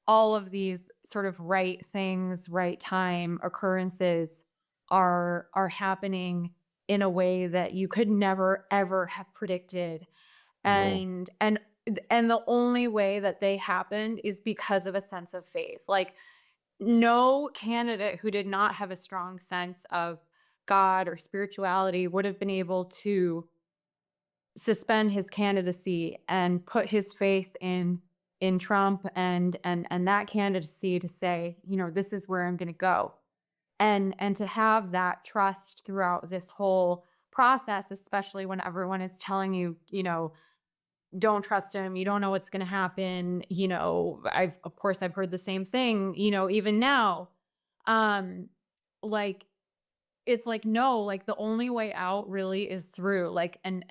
all of these sort of right things, right time occurrences are happening in a way that you could never ever have predicted. No. And the only way that they happened is because of a sense of faith. Like no candidate who did not have a strong sense of God or spirituality would have been able to suspend his candidacy and put his faith in Trump and that candidacy to say, you know, this is where I'm going to go. And to have that trust throughout this whole process, especially when everyone is telling you, you know, don't trust him, you don't know what's going to happen, you know, I've of course I've heard the same thing, you know, even now. Um like it's like, no, like the only way out really is through like and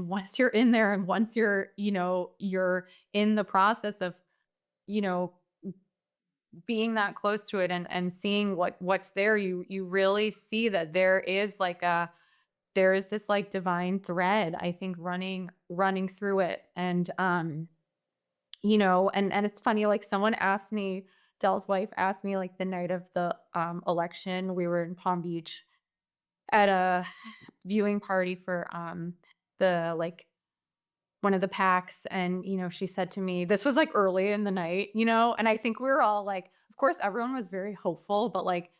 once you're in there and once you're, you know, you're in the process of, you know, being that close to it and seeing what's there, you really see that there is like a there is this like divine thread, I think, running through it. And you know, and it's funny, like someone asked me, Dell's wife asked me like the night of the election, we were in Palm Beach at a viewing party for the like one of the packs, and you know she said to me, this was like early in the night, you know, and I think we were all like, of course everyone was very hopeful, but like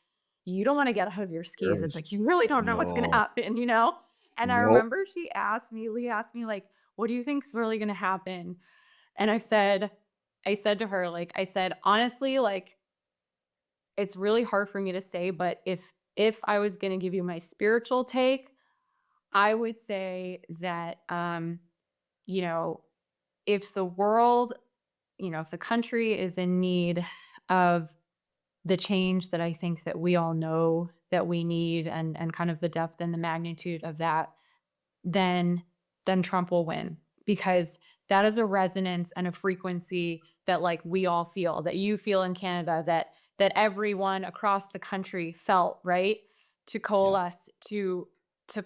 you don't want to get out of your skis, it's There's like you really don't know what's going to no. happen, you know. And I Nope. remember Lee asked me like, what do you think is really going to happen? And I said to her, like, I said, honestly, like it's really hard for me to say, but if I was going to give you my spiritual take, I would say that, you know, if the world, you know, if the country is in need of the change that I think that we all know that we need, and kind of the depth and the magnitude of that, then Trump will win, because that is a resonance and a frequency that like we all feel, that you feel in Canada, that everyone across the country felt, right? To Yeah. coalesce to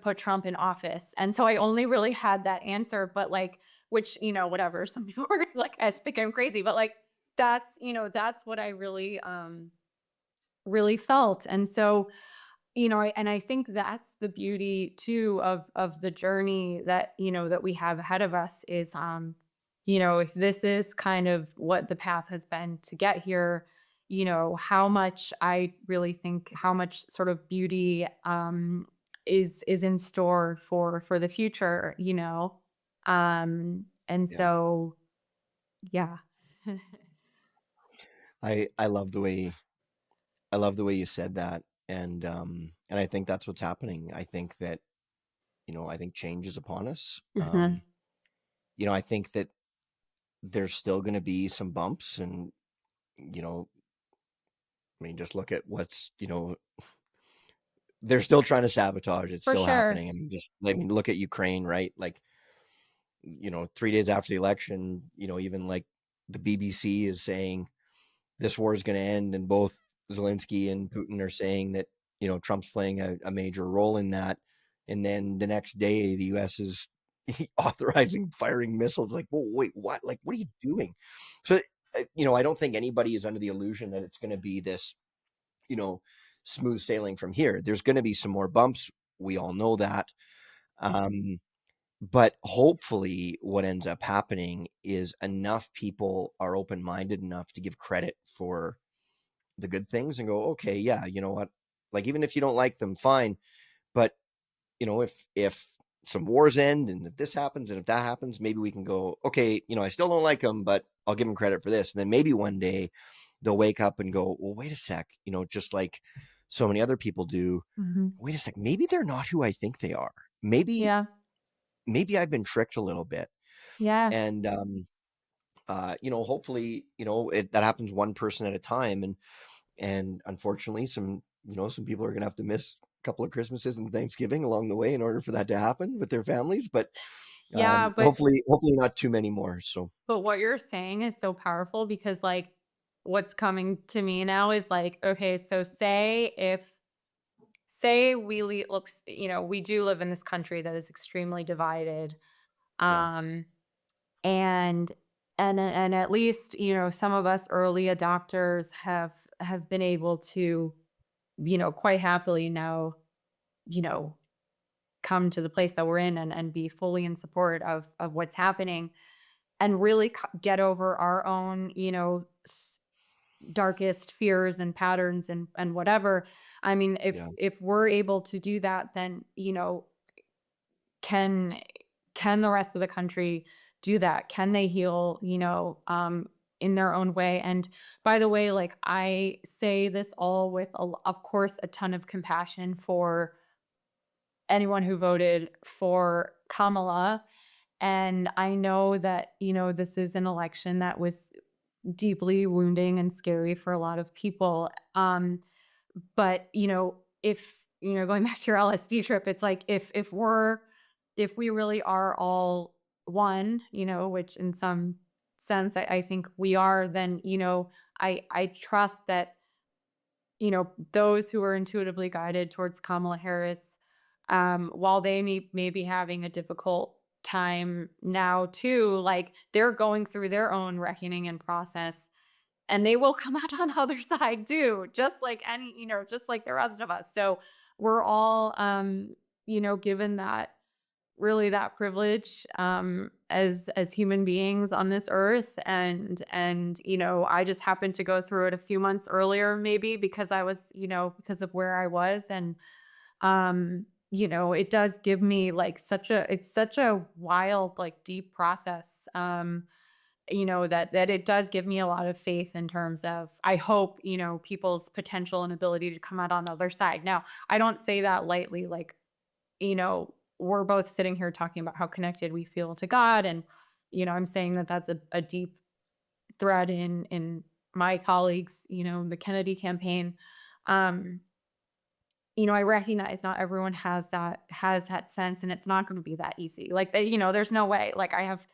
put Trump in office. And so I only really had that answer, but like which, you know, whatever, some people were like I think I'm crazy, but like that's, you know, that's what I really really felt. And so, you know, and I think that's the beauty too of the journey that, you know, that we have ahead of us is, you know, if this is kind of what the path has been to get here, you know, how much I really think how much sort of beauty is in store for the future, you know. And Yeah. so yeah. I love the way I love the way you said that, and I think that's what's happening. I think that, you know, I think change is upon us. Mhm. You know, I think that there's still going to be some bumps, and you know, I mean, just look at what's, you know, they're still trying to sabotage. It's For still sure. happening. I mean, look at Ukraine, right? Like, you know, 3 days after the election, you know, even like the BBC is saying this war is going to end, and both Zelensky and Putin are saying that, you know, Trump's playing a major role in that. And then the next day, the U.S. is authorizing firing missiles. Like, well, wait, what? Like, what are you doing? So, you know, I don't think anybody is under the illusion that it's going to be this, you know, smooth sailing from here. There's going to be some more bumps. We all know that. Um, but hopefully what ends up happening is enough people are open-minded enough to give credit for the good things and go, okay, yeah, you know what? Like, even if you don't like them, fine. But, if some wars end and if this happens and if that happens, maybe we can go, okay, I still don't like them, but I'll give them credit for this. And then maybe one day they'll wake up and go, well, wait a sec, just like so many other people do. Mhm. Wait a sec, maybe they're not who I think they are. Maybe, Yeah. maybe I've been tricked a little bit. Yeah. And, hopefully, that happens one person at a time. And unfortunately, some people are going to have to miss a couple of Christmases and Thanksgiving along the way in order for that to happen with their families. But Yeah, hopefully not too many more. So but what you're saying is so powerful because, like, what's coming to me now is like, okay, so say we looks, we do live in this country that is extremely divided. yeah, Um, and and at least, some of us early adopters have been able to, quite happily now, you know, come to the place that we're in and be fully in support of what's happening and really get over our own, darkest fears and patterns and whatever. I mean, yeah, if we're able to do that, then, can can the rest of the country do that? Can they heal, in their own way? And by the way, like, I say this all with of course a ton of compassion for anyone who voted for Kamala. And I know that, this is an election that was deeply wounding and scary for a lot of people. But, if, going back to your LSD trip, it's like if we really are all one, which in some sense I think we are, then, I trust that, those who are intuitively guided towards Kamala Harris, while they may be having a difficult time now too, like, they're going through their own reckoning and process, and they will come out on the other side too, just like just like the rest of us. So we're all, given that, really, that privilege, as human beings on this earth. And I just happened to go through it a few months earlier, maybe because I was, because of where I was. And it does give me like it's such a wild, like, deep process. That it does give me a lot of faith in terms of, I hope, people's potential and ability to come out on the other side. Now, I don't say that lightly. Like, we're both sitting here talking about how connected we feel to God. And, I'm saying that that's a deep thread in my colleagues, the Kennedy campaign. Um, I recognize not everyone has that sense, and it's not going to be that easy. Like, there's no way. Like, of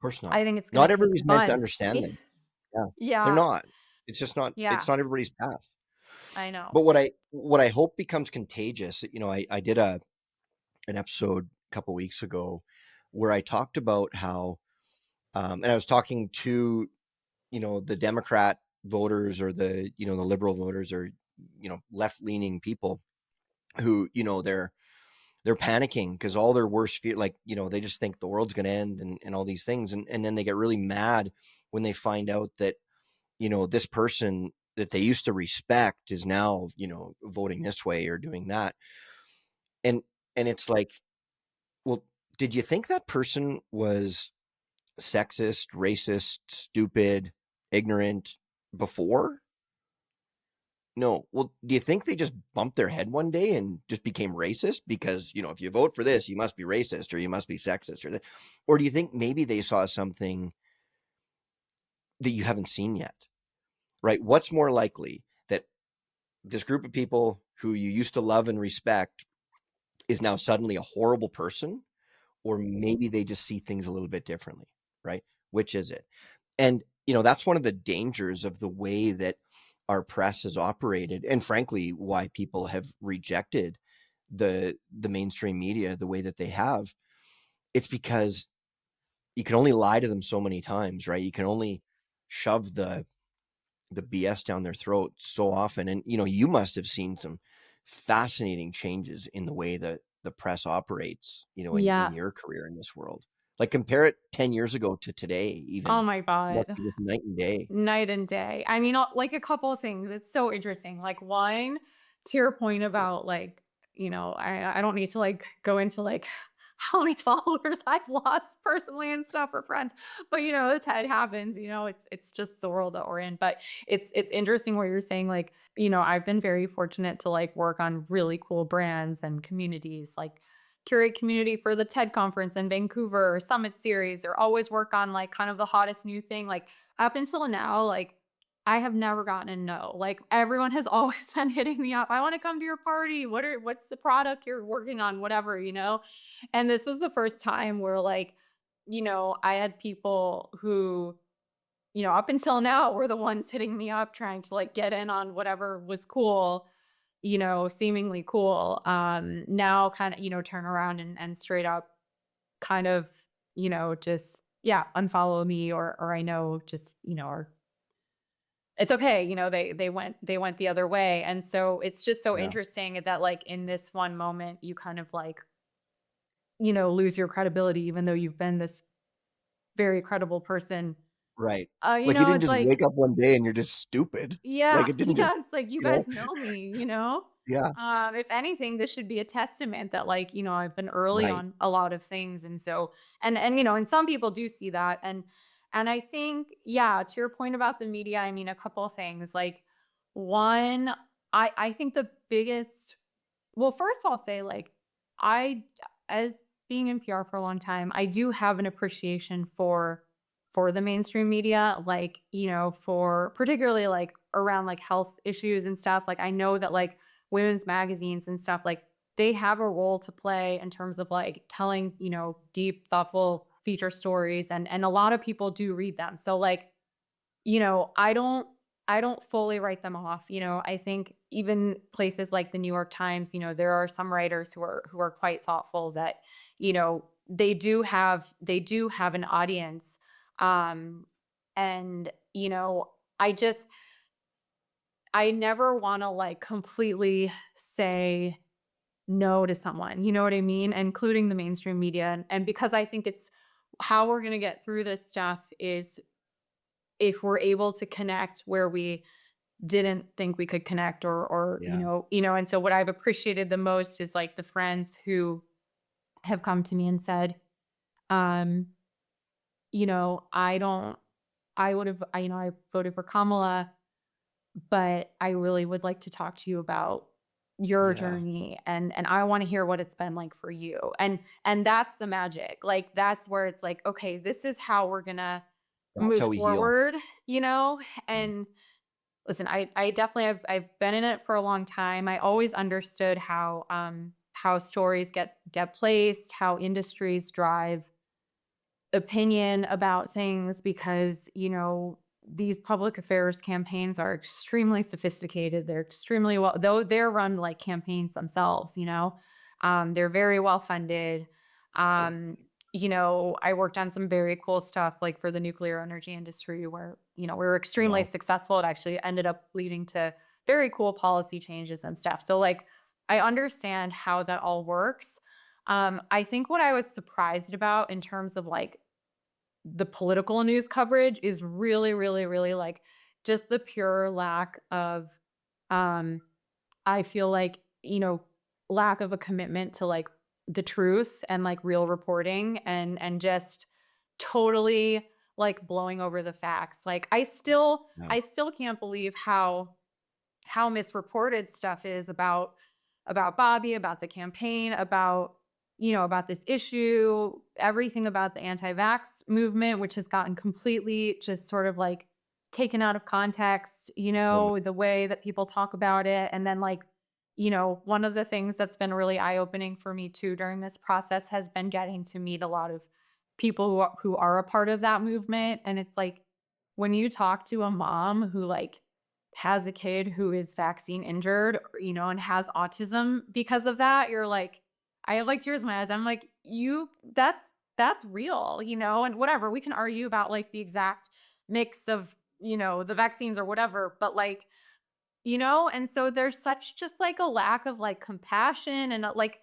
course not. I think it's going Not to take everybody's meant to months. understand them. Yeah, they're Yeah. not. It's just not. It's Yeah, not everybody's path. I know. But what I hope becomes contagious. I did an episode a couple weeks ago where I talked about how, and I was talking to the Democrat voters or the liberal voters or left leaning people who they're panicking because all their worst fear, like they just think the world's going to end and all these things, and then they get really mad when they find out that this person that they used to respect is now voting this way or doing that, and it's like, well, did you think that person was sexist, racist, stupid, ignorant before? No. Well, do you think they just bumped their head one day and just became racist because, if you vote for this, you must be racist or you must be sexist or that? Or do you think maybe they saw something that you haven't seen yet? Right? What's more likely, that this group of people who you used to love and respect is now suddenly a horrible person, or maybe they just see things a little bit differently, right? Which is it? And that's one of the dangers of the way that our press has operated, and frankly, why people have rejected the mainstream media the way that they have. It's because you can only lie to them so many times, right? You can only shove the BS down their throat so often. And you must have seen some fascinating changes in the way that the press operates, in Yeah. your career in this world. Like compare it 10 years ago to today, Oh even. my Must God. be just night and day. Night and day. I mean, like a couple of things. It's so interesting. Like one, to your point about like, I don't need to like go into like how many followers I've lost personally and stuff or friends. But it's it happens, it's just the world that we're in. But it's interesting what you're saying. Like, I've been very fortunate to like work on really cool brands and communities, like curate community for the TED conference in Vancouver or Summit series, or always work on like kind of the hottest new thing. Like up until now, like, I have never gotten a no. Like, everyone has always been hitting me up. "I wanna come to your party. What's the product you're working on?" Whatever, you know? And this was the first time where, like, I had people who, up until now were the ones hitting me up trying to, like, get in on whatever was cool, seemingly cool. Now kinda, turn around and straight up kind of, just yeah, unfollow me, or I know just, or it's okay, they went the other way. And so it's just so Yeah. interesting that like in this one moment you kind of like, lose your credibility even though you've been this very credible person. Right. Like you didn't It's just like wake up one day and you're just stupid. yeah, Like it didn't just, yeah, it's like, you you know? guys know me. Yeah. If anything, this should be a testament that like, I've been early Right. on a lot of things. And so, and some people do see that. And I think, yeah, to your point about the media, I mean, a couple of things. Like one, I think the biggest well, first I'll say like I as being in PR for a long time, I do have an appreciation for the mainstream media, like, for particularly like around like health issues and stuff. Like I know that like women's magazines and stuff like they have a role to play in terms of like telling, deep, thoughtful feature stories, and a lot of people do read them. So like I don't fully write them off. I think even places like the New York Times, there are some writers who are quite thoughtful that, they do have an audience. Um and I never want to like completely say no to someone, you know what I mean? Including the mainstream media. And because I think it's how we're going to get through this stuff is if we're able to connect where we didn't think we could connect, or Yeah. and so what I've appreciated the most is like the friends who have come to me and said, um, I don't I would have I voted for Kamala, but I really would like to talk to you about your Yeah. journey, and I want to hear what it's been like for you. And that's the magic. Like that's where it's like, okay, this is how we're gonna That's move how we heal. forward, you know? Yeah. And listen, I definitely I've been in it for a long time. I always understood how stories get placed, how industries drive opinion about things because, these public affairs campaigns are extremely sophisticated. They're extremely well, though they're run like campaigns themselves, they're very well funded. I worked on some very cool stuff like for the nuclear energy industry where, we were extremely Wow. successful. It actually ended up leading to very cool policy changes and stuff. So like I understand how that all works. I think what I was surprised about in terms of like the political news coverage is really, really, really like just the pure lack of, um, I feel like, lack of a commitment to like the truth and like real reporting, and just totally like blowing over the facts. Like I still Yeah. I still can't believe how misreported stuff is about Bobby, about the campaign, about this issue, everything about the anti-vax movement, which has gotten completely just sort of like taken out of context, Totally. the way that people talk about it. And then like, one of the things that's been really eye-opening for me too during this process has been getting to meet a lot of people who are a part of that movement. And it's like when you talk to a mom who like has a kid who is vaccine injured, and has autism because of that, you're like, I have like tears in my eyes. I'm like, that's real, and whatever. We can argue about like the exact mix of, the vaccines or whatever, but like and so there's such just like a lack of like compassion and like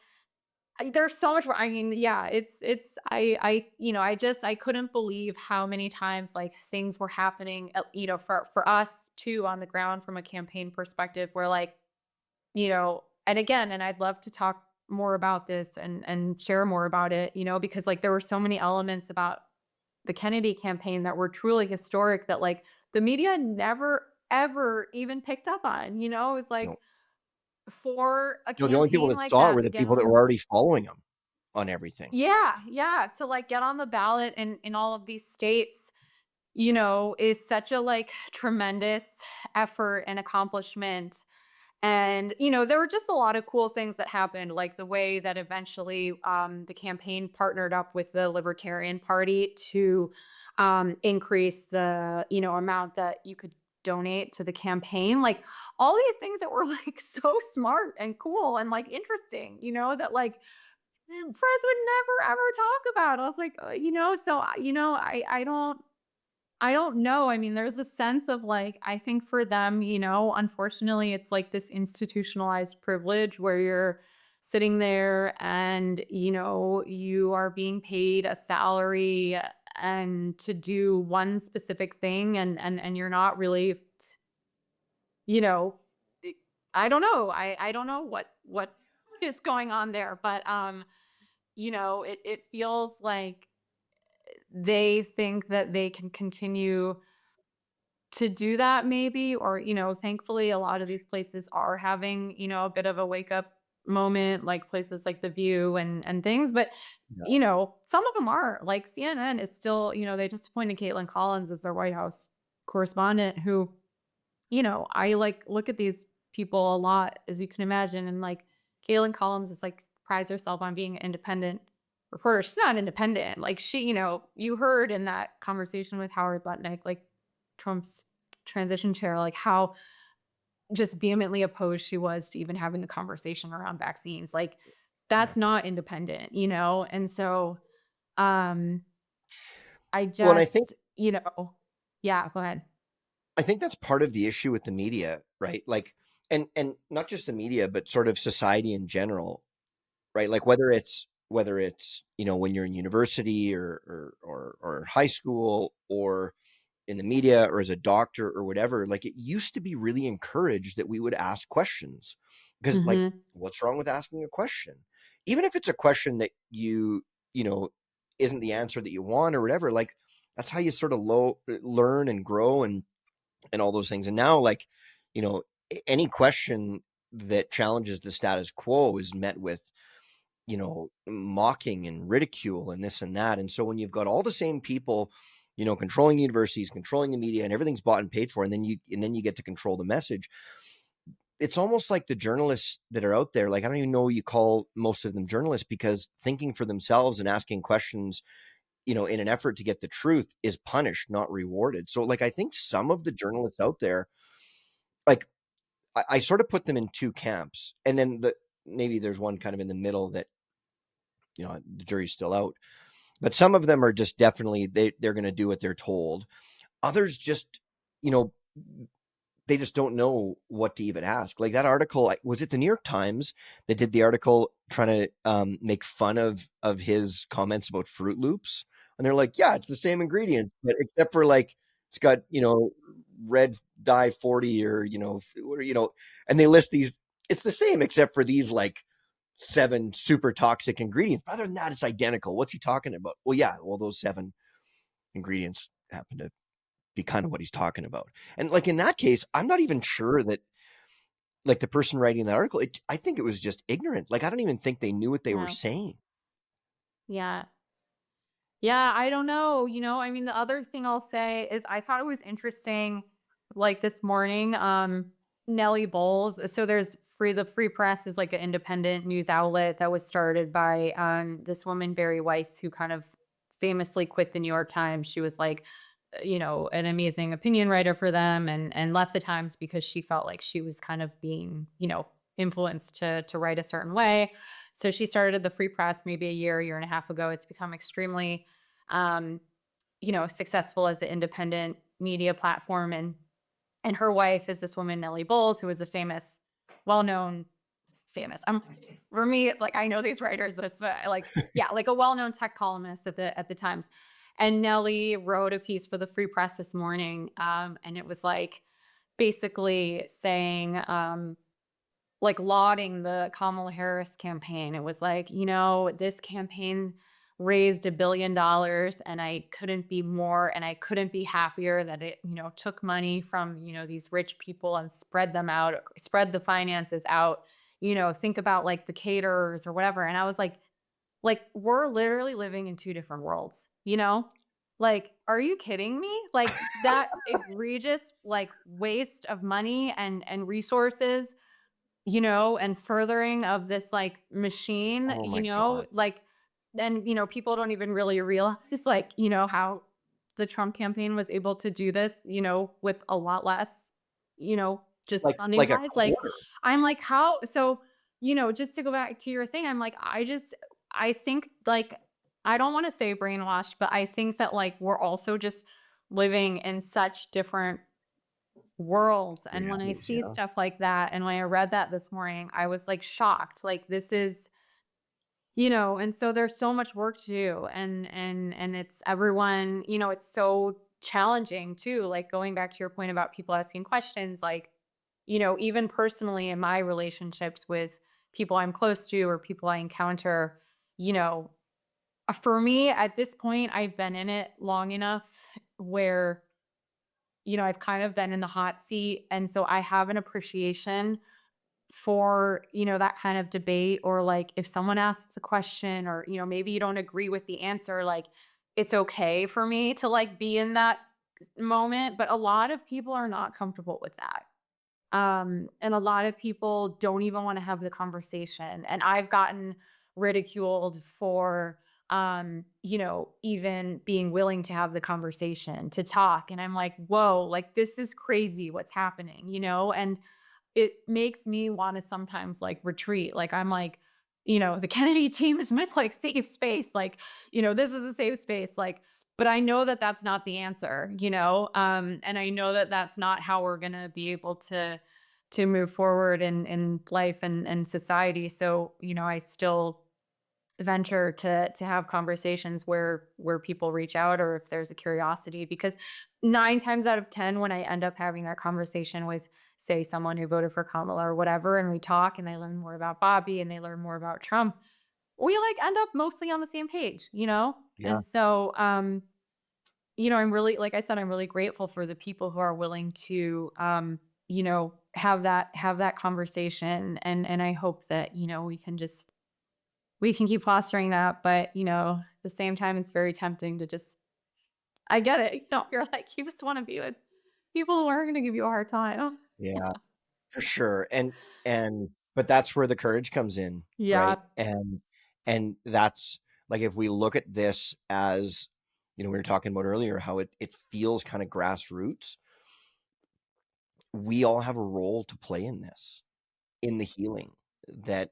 there's so much I mean, yeah, it's I couldn't believe how many times like things were happening, for us too on the ground from a campaign perspective where like, and again, and I'd love to talk more about this and share more about it, because like there were so many elements about the Kennedy campaign that were truly historic that like the media never ever even picked up on, it was You know, like for a the only people campaign that like saw it were that to the get people that on. were already following him on everything. Yeah, yeah, to, like, get on the ballot in all of these states, is such a, like, tremendous effort and accomplishment, and, there were just a lot of cool things that happened, like the way that eventually, the campaign partnered up with the Libertarian Party to, increase the, amount that you could donate to the campaign, like, all these things that were, like, so smart and cool and, like, interesting, that, like, friends would never ever talk about. I was like, so I don't know. I mean, there's a sense of like I think for them, unfortunately, it's like this institutionalized privilege where you're sitting there and you are being paid a salary and to do one specific thing and you're not really, you know I I don't know. I don't know what is going on there, but it feels like they think that they can continue to do that maybe, or, thankfully a lot of these places are having, a bit of a wake up moment, like places like The View and things, but Yeah. some of them are like CNN is still, they just appointed Caitlin Collins as their White House correspondent who, I like look at these people a lot, as you can imagine. And like Kaylin Collins is like prides herself on being an independent reporter. She's not independent. Like she, you heard in that conversation with Howard Lutnick, like Trump's transition chair, like how just vehemently opposed she was to even having the conversation around vaccines. Like Yeah. that's not independent, And so um I Well, and I think just, yeah, go ahead. that's part of the issue with the media, right? Like, and not just the media, but sort of society in general, right? Like whether it's when you're in university or high school or in the media or as a doctor or whatever, like it used to be really encouraged that we would ask questions because like Mhm. what's wrong with asking a question? Even if it's a question that you know isn't the answer that you want or whatever, like that's how you sort of learn and grow and all those things. And now like, you know, any question that challenges the status quo is met with mocking and ridicule and this and that. And so when you've got all the same people, controlling universities, controlling the media, and everything's bought and paid for, and then you get to control the message, it's almost like the journalists that are out there, like I don't even know you call most of them journalists because thinking for themselves and asking questions, in an effort to get the truth is punished, not rewarded. So like I think some of the journalists out there, like I sort of put them in two camps. And then maybe there's one kind of in the middle that, the jury's still out. But some of them are just definitely they're going to do what they're told. Others just, you know, they just don't know what to even ask. Like that article, was it the New York Times that did the article trying to make fun of his comments about Fruit Loops? And they're like, yeah, it's the same ingredient, but except for like it's got red dye 40 or and they list these. It's the same except for these like 7 super toxic ingredients. But other than that, it's identical. What's he talking about? Well, yeah, well those 7 ingredients happen to be kind of what he's talking about. And like in that case, I'm not even sure that like the person writing that article, I think it was just ignorant. Like I don't even think they knew what they were Yeah. saying. Yeah. Yeah, I don't know. I mean, the other thing I'll say is I thought it was interesting, like this morning, Nellie Bowles. So the Free Press is like an independent news outlet that was started by this woman, Barry Weiss, who kind of famously quit the New York Times. She was like, an amazing opinion writer for them and left the Times because she felt like she was kind of being, influenced to write a certain way. So she started the Free Press maybe a year and a half ago. It's become extremely um, successful as an independent media platform. And And her wife is this woman, Nellie Bowles, who is a famous, well-known, famous. For me, it's like I know these writers. It's like, yeah, like a well-known tech columnist at the Times. And Nellie wrote a piece for the Free Press this morning, and it was like basically saying, like lauding the Kamala Harris campaign. It was like, this campaign raised $1 billion and I couldn't be more and I couldn't be happier that it, took money from, these rich people and spread them out, spread the finances out, think about like the caterers or whatever. And I was like, we're literally living in two different worlds, you know? Like, are you kidding me? Like that egregious like waste of money and resources, and furthering of this like machine, Oh my God. like then, people don't even really realize like, how the Trump campaign was able to do this, with a lot less, just funding Like a wise. Like, quarter. I'm like, how so, just to go back to your thing, I'm like, I think like I don't want to say brainwashed, but I think that like we're also just living in such different worlds. And when I Realities, see yeah. stuff like that, and when I read that this morning, I was like shocked. Like this is, and so there's so much work to do. And it's everyone, it's so challenging too. Like going back to your point about people asking questions, like, even personally in my relationships with people I'm close to or people I encounter, you know, for me at this point, I've been in it long enough where I've kind of been in the hot seat. And so I have an appreciation for, that kind of debate, or like if someone asks a question or, maybe you don't agree with the answer, like it's okay for me to like be in that moment. But a lot of people are not comfortable with that. And a lot of people don't even want to have the conversation. And I've gotten ridiculed for, even being willing to have the conversation, to talk. And I'm like, whoa, like this is crazy what's happening, And it makes me want to sometimes like retreat. Like I'm like, the Kennedy team is meant to like safe space. Like, this is a safe space. Like, but I know that that's not the answer, and I know that that's not how we're going to be able to move forward in life and society. So, I still venture to have conversations where people reach out, or if there's a curiosity, because 9 times out of 10, when I end up having that conversation with, say, someone who voted for Kamala or whatever, and we talk and they learn more about Bobby and they learn more about Trump, we like end up mostly on the same page, Yeah. And so, I'm really, like I said, I'm really grateful for the people who are willing to, have that conversation. And I hope that, we can keep fostering that. But, at the same time, it's very tempting to just, I get it. You're like, you just want to be with people who are going to give you a hard time. Yeah, for sure. And but that's where the courage comes in, Yeah. right? And that's like, if we look at this as, we were talking about earlier how it feels kind of grassroots. We all have a role to play in this, in the healing that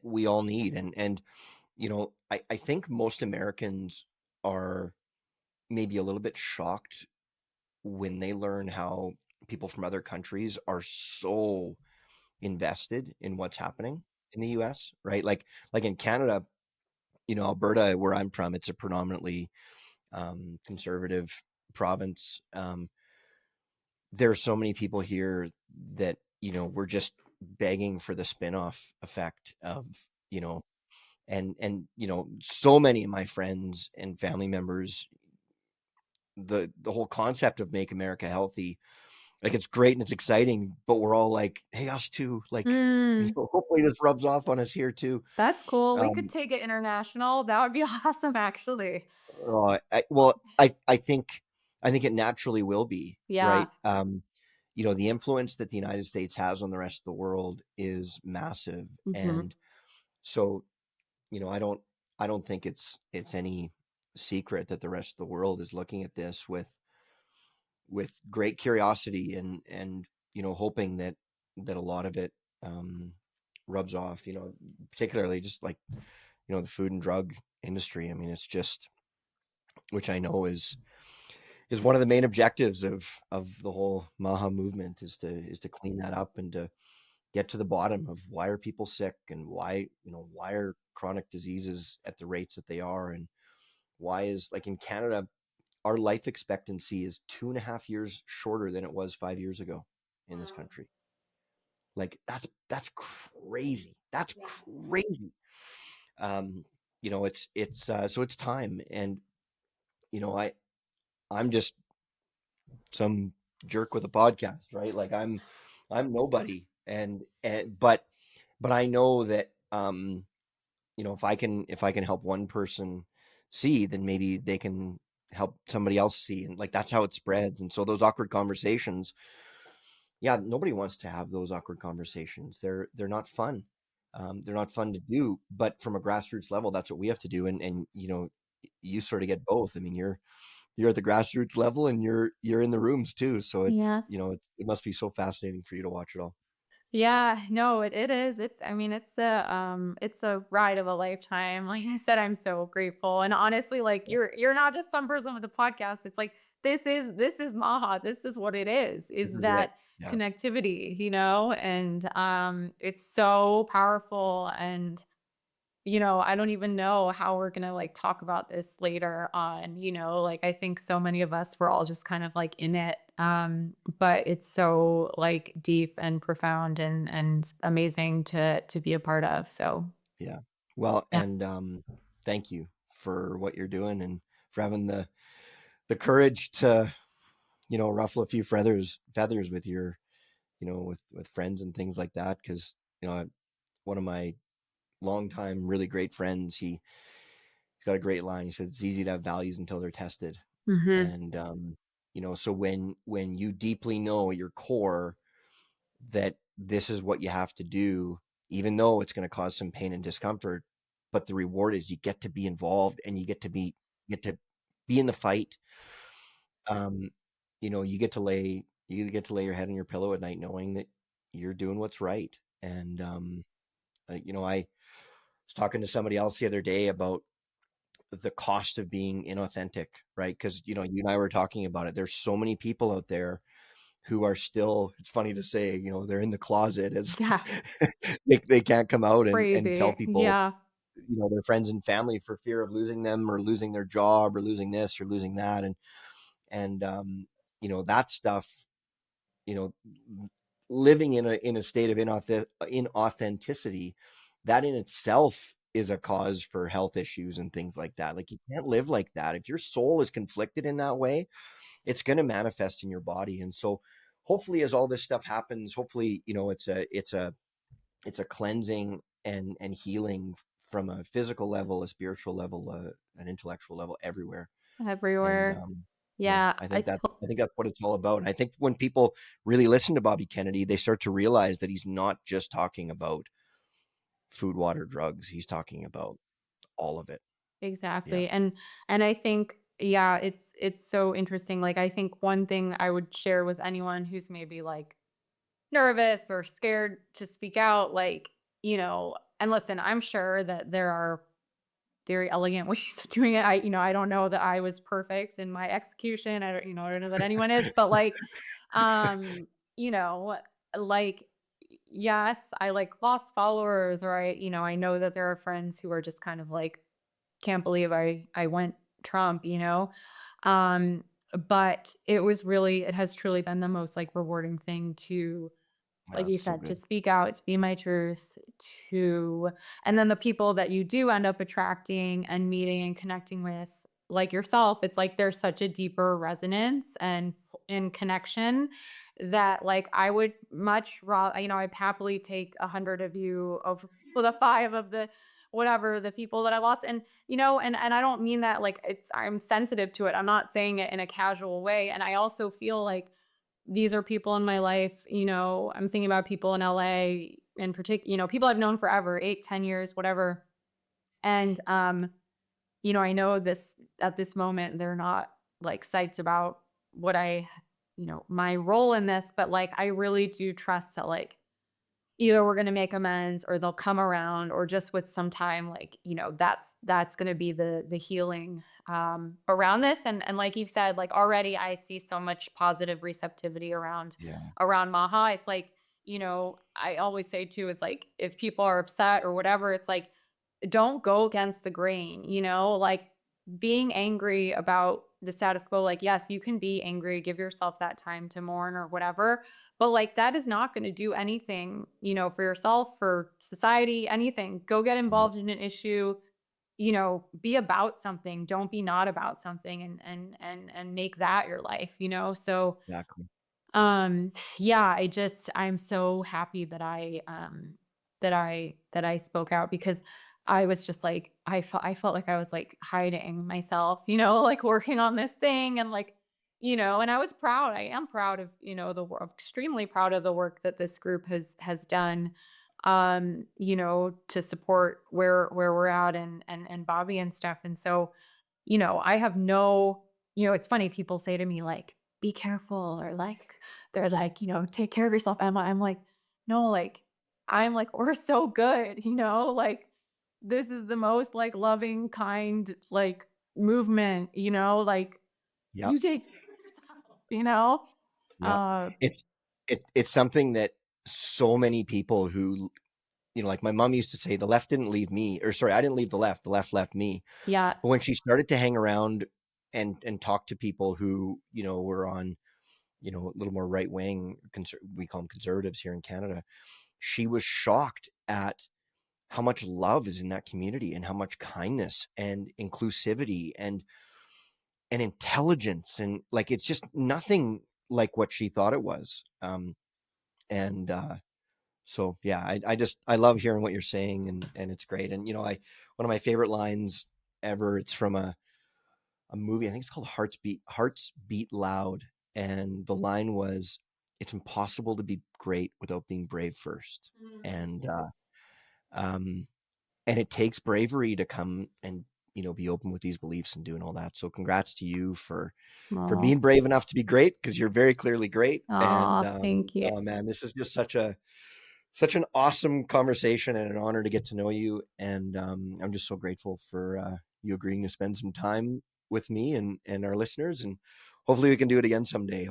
we all need. And I think most Americans are maybe a little bit shocked when they learn how people from other countries are so invested in what's happening in the US, right? Like in Canada, Alberta, where I'm from, it's a predominantly conservative province. There's so many people here that, we're just begging for the spin-off effect of, you know, and so many of my friends and family members, the whole concept of Make America Healthy, like it's great and it's exciting, but we're all like, hey, us too. Like, Mm, hopefully this rubs off on us here too. that's cool. We could Um, take it international. That would be awesome, actually. well, I think it naturally will be, Yeah. right? The influence that the United States has on the rest of the world is massive, Hmm. and so I don't think it's any secret that the rest of the world is looking at this with great curiosity, and hoping that a lot of it um, rubs off. Particularly just like the food and drug industry. I mean, it's just, which I know is one of the main objectives of the whole MAHA movement is to clean that up and to get to the bottom of why are people sick and why, why are chronic diseases at the rates that they are, and why is, like, in Canada, our life expectancy is 2.5 years shorter than it was 5 years ago in this Wow. country. Like, that's crazy. That's Yeah. crazy. Um, so it's time. And I'm just some jerk with a podcast, right? Like, I'm nobody. And but I know that, if I can help one person see, then maybe they can help somebody else see, and like that's how it spreads. And so those awkward conversations, yeah, nobody wants to have those awkward conversations. They're not fun. They're not fun to do. But from a grassroots level, that's what we have to do. And you sort of get both. I mean, you're at the grassroots level, and you're in the rooms too. So Yes. it must be so fascinating for you to watch it all. Yeah, no, it is. I mean, it's a ride of a lifetime. Like I said, I'm so grateful. And honestly, like Yeah, you're not just some person with a podcast. It's like this is Maha. This is what it this is is it. that Yeah, connectivity, and it's so powerful. And I don't even know how we're gonna like talk about this later on, like I think so many of us we're all just kind of like in it. But it's so like deep and profound and amazing to be a part of. So yeah. Well, yeah. and thank you for what you're doing and for having the courage to ruffle a few feathers with your with friends and things like that. Because one of my longtime really great friends, he's got a great line. He said it's easy to have values until they're tested. Hmm. And so when you deeply know at your core that this is what you have to do, even though it's going to cause some pain and discomfort, but the reward is you get to be involved, and get to be in the fight. um you get to lay your head on your pillow at night knowing that you're doing what's right. And I was talking to somebody else the other day about the cost of being inauthentic, right? Because you and I were talking about it. There's so many people out there who are still, it's funny to say, they're in the closet, as Yeah. they can't come out and tell Crazy. people, Yeah. their friends and family, for fear of losing them or losing their job or losing this or losing that. And that stuff, you know living in a state of inauthenticity, that in itself is a cause for health issues and things like that. Like, you can't live like that. If your soul is conflicted in that way, it's going to manifest in your body. And so hopefully, as all this stuff happens, hopefully, it's a cleansing and healing from a physical level, a spiritual level, an intellectual level, everywhere. And Everywhere. Yeah. I think that's what it's all about. And I think when people really listen to Bobby Kennedy, they start to realize that he's not just talking about food, water, drugs. He's talking about all of it. Yeah. Exactly. And I think, yeah, it's so interesting. Like I think one thing I would share with anyone who's maybe like nervous or scared to speak out, like, and listen, I'm sure that there are very elegant ways of doing it. I don't know that I was perfect in my execution. I don't know that anyone is, but like, um, you know, like, yes, I like lost followers, or I know that there are friends who are just kind of like, can't believe I went Trump, Um, but it has truly been the most like rewarding thing to, like you That's so said, to good. speak out, to be my truth, to and then the people that you do end up attracting and meeting and connecting with, like yourself, it's like there's such a deeper resonance and in connection that like I would much rather, I'd happily take 100 of you of well, the five of the whatever the people that I lost. And and I don't mean that like I'm sensitive to it. I'm not saying it in a casual way. And I also feel like these are people in my life, I'm thinking about people in LA in particular, people I've known forever, 8, 10 years, whatever. And, I know this at this moment, they're not like psyched about what my role in this, but like, I really do trust that like, either we're going to make amends or they'll come around, or just with some time, like, that's going to be the healing around this. And like you've said, like already I see so much positive receptivity Yeah. around Maha. It's like, I always say too, it's like if people are upset or whatever, it's like don't go against the grain, like being angry about the status quo. Like, yes, you can be angry, give yourself that time to mourn or whatever, but like that is not going to do anything, for yourself, for society, anything. Go get Nope. involved in an issue, be about something, don't be not about something, and make that your life, so Exactly. yeah, I'm so happy that I spoke out, because I was just like, I felt like I was like hiding myself, like working on this thing, and like, and I was proud. I am proud of, the work, extremely proud of the work that this group has done, to support where we're at, and Bobby and stuff. And so, I have no, it's funny, people say to me like, be careful, or like, they're like, take care of yourself, Emma. I'm like, no, like, I'm like, we're so good, like, this is the most like loving, kind, like movement, like, Yep. you take care of yourself, you know? Yep. Uh, It's it's something that so many people who, like my mom used to say, the left didn't leave me, or sorry, I didn't leave the left left me. yeah, But when she started to hang around and talk to people who, were on, a little more right wing, we call them conservatives here in Canada, she was shocked at how much love is in that community and how much kindness and inclusivity and intelligence, and like it's just nothing like what she thought it was. And So yeah, I love hearing what you're saying, and it's great. And I one of my favorite lines ever. It's from a movie. I think it's called Hearts Beat Loud, and the line was, "It's impossible to be great without being brave first." And um, and it takes bravery to come and be open with these beliefs and doing all that. So congrats to you for oh, being brave enough to be great, because you're very clearly great. And thank you. oh man, this is just such an awesome conversation and an honor to get to know you. And I'm just so grateful for you agreeing to spend some time with me and our listeners. And hopefully we can do it again someday.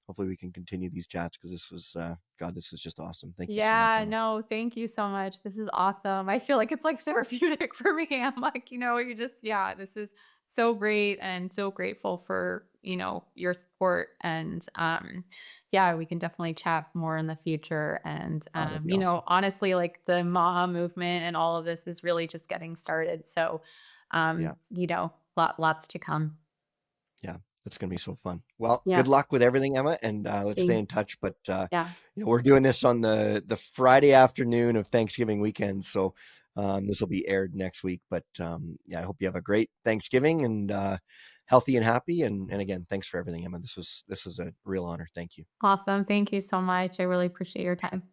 Hopefully we can continue these chats, because this was God, this was just awesome. Thank you so much, Yeah, Emma. no, thank you so much. This is awesome. I feel like it's like therapeutic for me. I'm like, yeah, this is so great, and so grateful for, your support. And yeah, we can definitely chat more in the future. And Oh, that'd be awesome. honestly, like the MAHA movement and all of this is really just getting started. So Yeah. lots to come. Yeah, that's gonna be so fun. Well, Yeah. good luck with everything, Emma, and let's stay Thank in touch. But yeah. we're doing this on the Friday afternoon of Thanksgiving weekend, so this will be aired next week. But yeah, I hope you have a great Thanksgiving, and healthy and happy. And again, thanks for everything, Emma. This was a real honor. Thank you. Awesome. Thank you so much. I really appreciate your time.